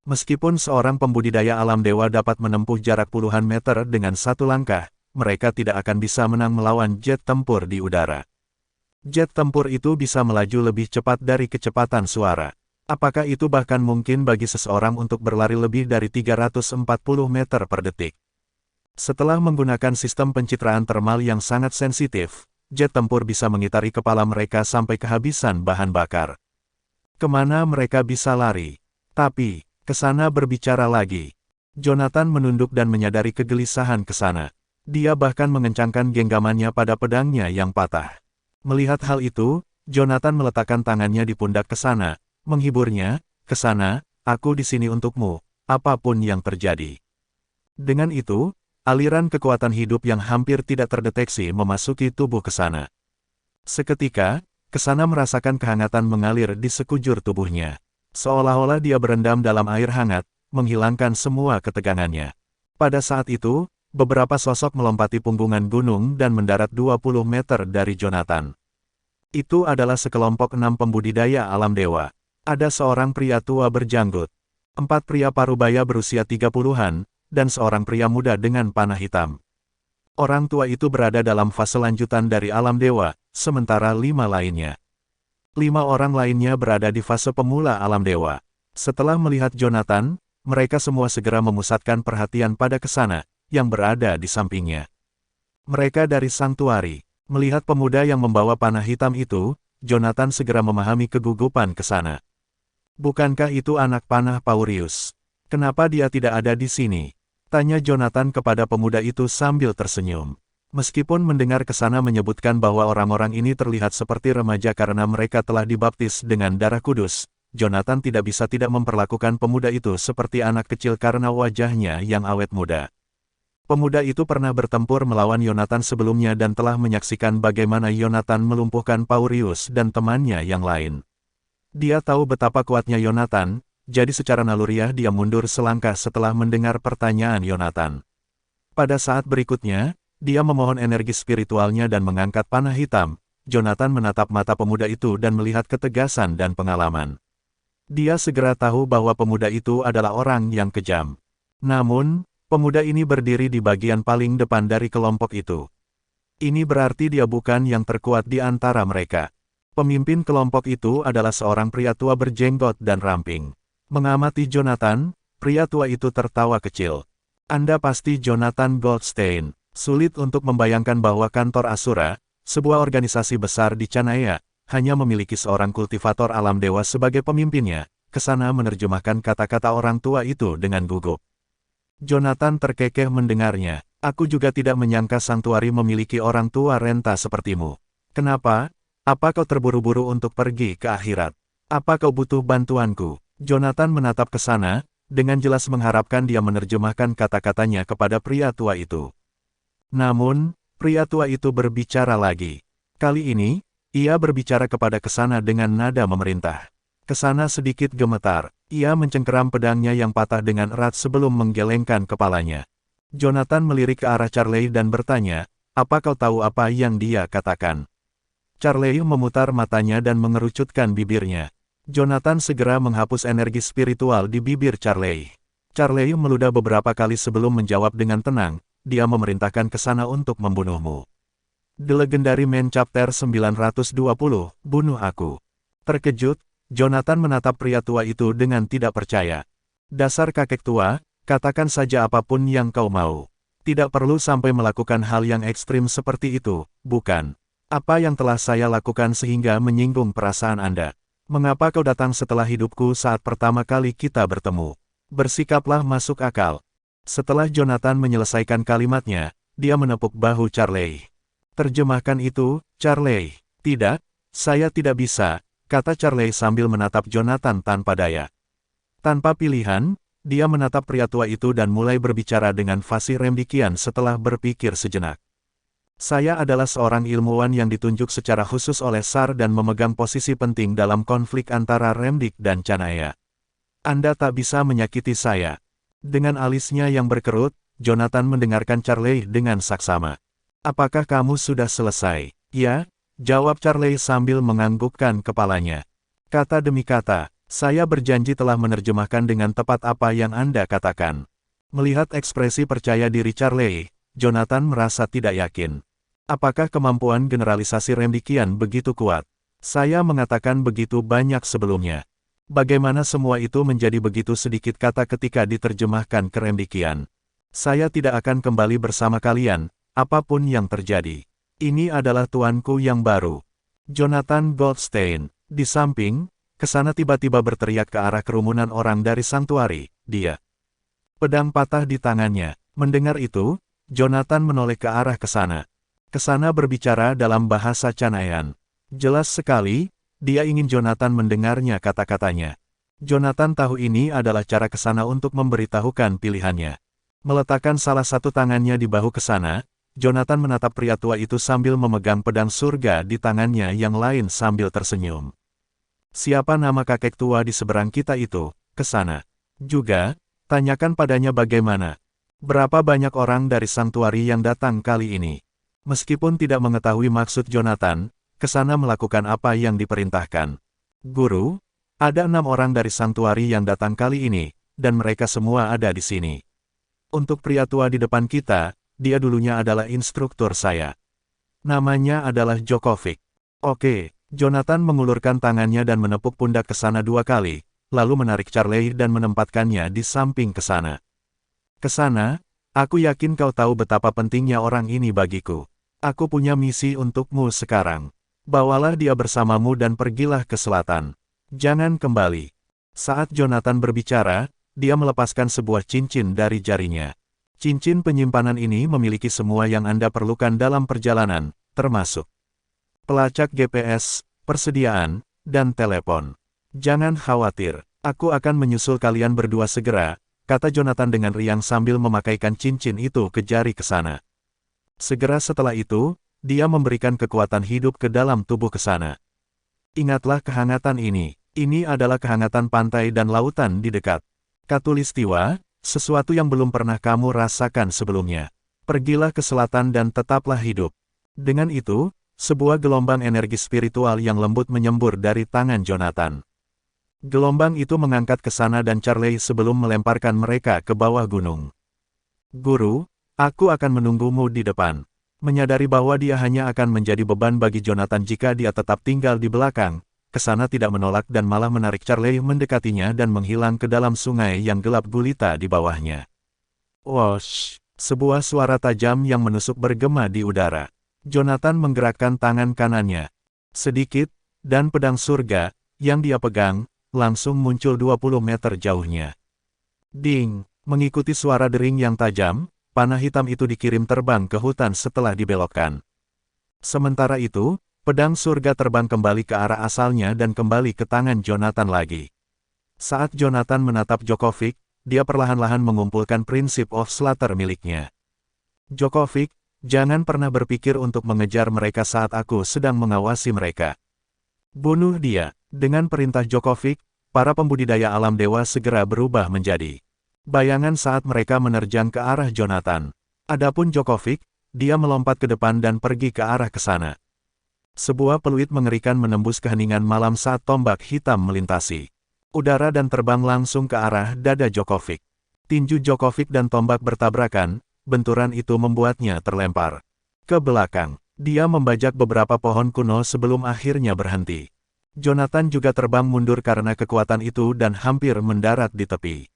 Meskipun seorang pembudidaya alam dewa dapat menempuh jarak puluhan meter dengan satu langkah, mereka tidak akan bisa menang melawan jet tempur di udara. Jet tempur itu bisa melaju lebih cepat dari kecepatan suara. Apakah itu bahkan mungkin bagi seseorang untuk berlari lebih dari 340 meter per detik? Setelah menggunakan sistem pencitraan termal yang sangat sensitif, jet tempur bisa mengitari kepala mereka sampai kehabisan bahan bakar. Kemana mereka bisa lari? Tapi, kesana berbicara lagi. Jonathan menunduk dan menyadari kegelisahan kesana. Dia bahkan mengencangkan genggamannya pada pedangnya yang patah. Melihat hal itu, Jonathan meletakkan tangannya di pundak kesana, menghiburnya, "Kesana, aku di sini untukmu, apapun yang terjadi." Dengan itu, aliran kekuatan hidup yang hampir tidak terdeteksi memasuki tubuh kesana. Seketika, kesana merasakan kehangatan mengalir di sekujur tubuhnya. Seolah-olah dia berendam dalam air hangat, menghilangkan semua ketegangannya. Pada saat itu, beberapa sosok melompati punggungan gunung dan mendarat 20 meter dari Jonathan. Itu adalah sekelompok 6 pembudidaya alam dewa. Ada seorang pria tua berjanggut, 4 pria parubaya berusia 30-an, dan seorang pria muda dengan panah hitam. Orang tua itu berada dalam fase lanjutan dari alam dewa, sementara 5 lainnya. 5 orang lainnya berada di fase pemula alam dewa. Setelah melihat Jonathan, mereka semua segera memusatkan perhatian pada kesana, yang berada di sampingnya. Mereka dari Sanctuary. Melihat pemuda yang membawa panah hitam itu, Jonathan segera memahami kegugupan kesana. Bukankah itu anak panah Paurius? Kenapa dia tidak ada di sini? Tanya Jonathan kepada pemuda itu sambil tersenyum. Meskipun mendengar kesana menyebutkan bahwa orang-orang ini terlihat seperti remaja karena mereka telah dibaptis dengan darah kudus, Jonathan tidak bisa tidak memperlakukan pemuda itu seperti anak kecil karena wajahnya yang awet muda. Pemuda itu pernah bertempur melawan Yonatan sebelumnya dan telah menyaksikan bagaimana Yonatan melumpuhkan Paurius dan temannya yang lain. Dia tahu betapa kuatnya Yonatan, jadi secara naluriah dia mundur selangkah setelah mendengar pertanyaan Yonatan. Pada saat berikutnya, dia memohon energi spiritualnya dan mengangkat panah hitam. Jonathan menatap mata pemuda itu dan melihat ketegasan dan pengalaman. Dia segera tahu bahwa pemuda itu adalah orang yang kejam. Namun, pemuda ini berdiri di bagian paling depan dari kelompok itu. Ini berarti dia bukan yang terkuat di antara mereka. Pemimpin kelompok itu adalah seorang pria tua berjenggot dan ramping. Mengamati Jonathan, pria tua itu tertawa kecil. Anda pasti Jonathan Goldstein. Sulit untuk membayangkan bahwa kantor Asura, sebuah organisasi besar di Canaya, hanya memiliki seorang kultivator alam dewa sebagai pemimpinnya. Kesana menerjemahkan kata-kata orang tua itu dengan gugup. Jonathan terkekeh mendengarnya. Aku juga tidak menyangka Sanctuary memiliki orang tua renta sepertimu. Kenapa? Apa kau terburu-buru untuk pergi ke akhirat? Apa kau butuh bantuanku? Jonathan menatap ke sana, dengan jelas mengharapkan dia menerjemahkan kata-katanya kepada pria tua itu. Namun, pria tua itu berbicara lagi. Kali ini, ia berbicara kepada Kesana dengan nada memerintah. Kesana sedikit gemetar. Ia mencengkeram pedangnya yang patah dengan erat sebelum menggelengkan kepalanya. Jonathan melirik ke arah Charlie dan bertanya, "Apa kau tahu apa yang dia katakan?" Charlie memutar matanya dan mengerucutkan bibirnya. Jonathan segera menghapus energi spiritual di bibir Charlie. Charlie meludah beberapa kali sebelum menjawab dengan tenang, "Dia memerintahkan Kesana untuk membunuhmu." The Legendary Man Chapter 920, Bunuh Aku. Terkejut, Jonathan menatap pria tua itu dengan tidak percaya. "Dasar kakek tua, katakan saja apapun yang kau mau. Tidak perlu sampai melakukan hal yang ekstrim seperti itu, bukan? Apa yang telah saya lakukan sehingga menyinggung perasaan Anda? Mengapa kau datang setelah hidupku saat pertama kali kita bertemu? Bersikaplah masuk akal." Setelah Jonathan menyelesaikan kalimatnya, dia menepuk bahu Charlie. "Terjemahkan itu, Charlie." "Tidak, saya tidak bisa," kata Charlie sambil menatap Jonathan tanpa daya. Tanpa pilihan, dia menatap pria tua itu dan mulai berbicara dengan fasih remdikian setelah berpikir sejenak. "Saya adalah seorang ilmuwan yang ditunjuk secara khusus oleh Sar dan memegang posisi penting dalam konflik antara Remdik dan Canaya. Anda tak bisa menyakiti saya." Dengan alisnya yang berkerut, Jonathan mendengarkan Charlie dengan saksama. "Apakah kamu sudah selesai?" "Ya," jawab Charlie sambil menganggukkan kepalanya. "Kata demi kata, saya berjanji telah menerjemahkan dengan tepat apa yang Anda katakan." Melihat ekspresi percaya diri Charlie, Jonathan merasa tidak yakin. Apakah kemampuan generalisasi Remdikian begitu kuat? Saya mengatakan begitu banyak sebelumnya. Bagaimana semua itu menjadi begitu sedikit kata ketika diterjemahkan ke Remdikian? Saya tidak akan kembali bersama kalian, apapun yang terjadi. Ini adalah tuanku yang baru. Jonathan Goldstein. Di samping, kesana tiba-tiba berteriak ke arah kerumunan orang dari santuari, dia. Pedang patah di tangannya. Mendengar itu, Jonathan menoleh ke arah kesana. Kesana berbicara dalam bahasa Canayan. Jelas sekali, dia ingin Jonathan mendengarnya kata-katanya. Jonathan tahu ini adalah cara kesana untuk memberitahukan pilihannya. Meletakkan salah satu tangannya di bahu kesana, Jonathan menatap pria tua itu sambil memegang pedang surga di tangannya yang lain sambil tersenyum. Siapa nama kakek tua di seberang kita itu, kesana? Juga, tanyakan padanya bagaimana. Berapa banyak orang dari santuari yang datang kali ini? Meskipun tidak mengetahui maksud Jonathan, kesana melakukan apa yang diperintahkan. Guru, ada 6 orang dari santuari yang datang kali ini, dan mereka semua ada di sini. Untuk pria tua di depan kita, dia dulunya adalah instruktur saya. Namanya adalah Djokovic. Oke, Jonathan mengulurkan tangannya dan menepuk pundak kesana 2 kali, lalu menarik Charlie dan menempatkannya di samping kesana. Kesana, aku yakin kau tahu betapa pentingnya orang ini bagiku. Aku punya misi untukmu sekarang. Bawalah dia bersamamu dan pergilah ke selatan. Jangan kembali. Saat Jonathan berbicara, dia melepaskan sebuah cincin dari jarinya. Cincin penyimpanan ini memiliki semua yang Anda perlukan dalam perjalanan, termasuk pelacak GPS, persediaan, dan telepon. Jangan khawatir, aku akan menyusul kalian berdua segera, kata Jonathan dengan riang sambil memakaikan cincin itu ke jari kesana. Segera setelah itu, dia memberikan kekuatan hidup ke dalam tubuh kesana. Ingatlah kehangatan ini adalah kehangatan pantai dan lautan di dekat Khatulistiwa, sesuatu yang belum pernah kamu rasakan sebelumnya. Pergilah ke selatan dan tetaplah hidup. Dengan itu, sebuah gelombang energi spiritual yang lembut menyembur dari tangan Jonathan. Gelombang itu mengangkat ke sana dan Charlie sebelum melemparkan mereka ke bawah gunung. Guru, aku akan menunggumu di depan. Menyadari bahwa dia hanya akan menjadi beban bagi Jonathan jika dia tetap tinggal di belakang, kesana tidak menolak dan malah menarik Charlie mendekatinya dan menghilang ke dalam sungai yang gelap gulita di bawahnya. Wosh! Sebuah suara tajam yang menusuk bergema di udara. Jonathan menggerakkan tangan kanannya. Sedikit, dan pedang surga, yang dia pegang, langsung muncul 20 meter jauhnya. Ding! Mengikuti suara dering yang tajam, panah hitam itu dikirim terbang ke hutan setelah dibelokkan. Sementara itu, pedang surga terbang kembali ke arah asalnya dan kembali ke tangan Jonathan lagi. Saat Jonathan menatap Djokovic, dia perlahan-lahan mengumpulkan prinsip of slaughter miliknya. Djokovic, jangan pernah berpikir untuk mengejar mereka saat aku sedang mengawasi mereka. Bunuh dia. Dengan perintah Djokovic, para pembudidaya alam dewa segera berubah menjadi bayangan saat mereka menerjang ke arah Jonathan. Adapun Djokovic, dia melompat ke depan dan pergi ke arah ke sana. Sebuah peluit mengerikan menembus keheningan malam saat tombak hitam melintasi udara dan terbang langsung ke arah dada Djokovic. Tinju Djokovic dan tombak bertabrakan, benturan itu membuatnya terlempar ke belakang. Dia membajak beberapa pohon kuno sebelum akhirnya berhenti. Jonathan juga terbang mundur karena kekuatan itu dan hampir mendarat di tepi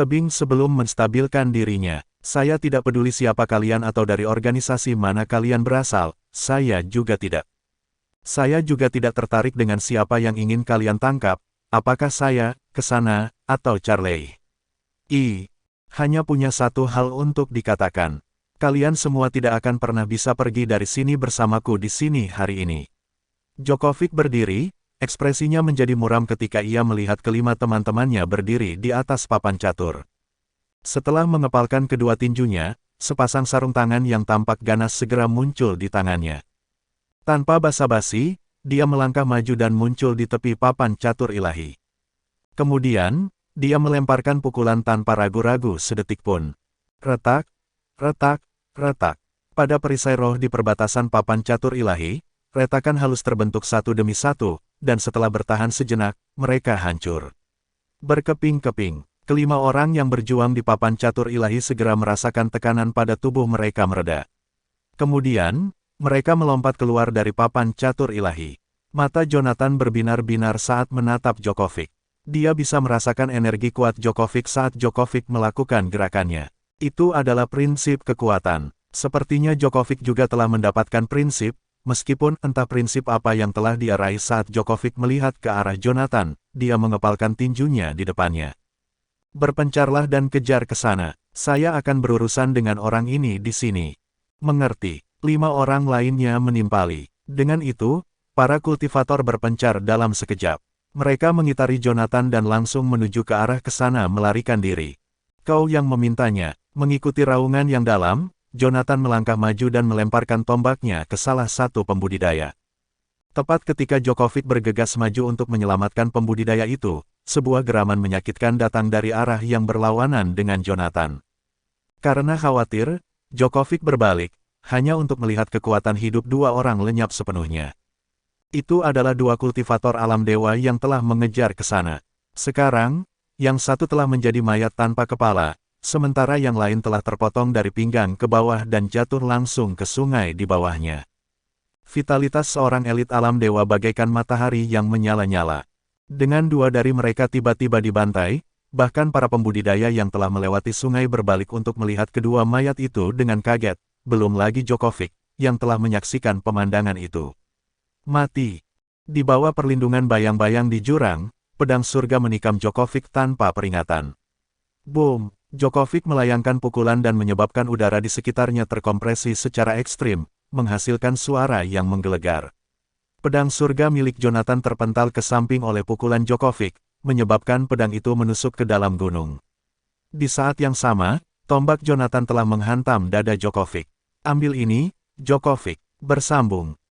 tebing sebelum menstabilkan dirinya. Saya tidak peduli siapa kalian atau dari organisasi mana kalian berasal, saya juga tidak. Saya juga tidak tertarik dengan siapa yang ingin kalian tangkap, apakah saya, kesana, atau Charlie. Hanya punya satu hal untuk dikatakan. Kalian semua tidak akan pernah bisa pergi dari sini bersamaku di sini hari ini. Djokovic berdiri, ekspresinya menjadi muram ketika ia melihat kelima teman-temannya berdiri di atas papan catur. Setelah mengepalkan kedua tinjunya, sepasang sarung tangan yang tampak ganas segera muncul di tangannya. Tanpa basa-basi, dia melangkah maju dan muncul di tepi papan catur ilahi. Kemudian, dia melemparkan pukulan tanpa ragu-ragu sedetik pun. Retak, retak, retak. Pada perisai roh di perbatasan papan catur ilahi, retakan halus terbentuk satu demi satu, dan setelah bertahan sejenak, mereka hancur. Berkeping-keping, kelima orang yang berjuang di papan catur ilahi segera merasakan tekanan pada tubuh mereka mereda. Kemudian, Mereka melompat keluar dari papan catur ilahi. Mata Jonathan berbinar-binar saat menatap Djokovic. Dia bisa merasakan energi kuat Djokovic saat Djokovic melakukan gerakannya. Itu adalah prinsip kekuatan. Sepertinya Djokovic juga telah mendapatkan prinsip, meskipun entah prinsip apa yang telah dia raih saat Djokovic melihat ke arah Jonathan, dia mengepalkan tinjunya di depannya. Berpencarlah dan kejar ke sana. Saya akan berurusan dengan orang ini di sini. Mengerti. 5 orang lainnya menimpali. Dengan itu, para kultivator berpencar dalam sekejap. Mereka mengitari Jonathan dan langsung menuju ke arah ke sana melarikan diri. Kau yang memintanya. Mengikuti raungan yang dalam, Jonathan melangkah maju dan melemparkan tombaknya ke salah satu pembudidaya. Tepat ketika Djokovic bergegas maju untuk menyelamatkan pembudidaya itu, sebuah geraman menyakitkan datang dari arah yang berlawanan dengan Jonathan. Karena khawatir, Djokovic berbalik, hanya untuk melihat kekuatan hidup 2 orang lenyap sepenuhnya. Itu adalah 2 kultivator alam dewa yang telah mengejar ke sana. Sekarang, yang satu telah menjadi mayat tanpa kepala, sementara yang lain telah terpotong dari pinggang ke bawah dan jatuh langsung ke sungai di bawahnya. Vitalitas seorang elit alam dewa bagaikan matahari yang menyala-nyala. Dengan 2 dari mereka tiba-tiba dibantai, bahkan para pembudidaya yang telah melewati sungai berbalik untuk melihat kedua mayat itu dengan kaget, belum lagi Djokovic, yang telah menyaksikan pemandangan itu. Mati. Di bawah perlindungan bayang-bayang di jurang, pedang surga menikam Djokovic tanpa peringatan. Boom! Djokovic melayangkan pukulan dan menyebabkan udara di sekitarnya terkompresi secara ekstrim, menghasilkan suara yang menggelegar. Pedang surga milik Jonathan terpental ke samping oleh pukulan Djokovic, menyebabkan pedang itu menusuk ke dalam gunung. Di saat yang sama, tombak Jonathan telah menghantam dada Djokovic. Ambil ini, Djokovic. Bersambung.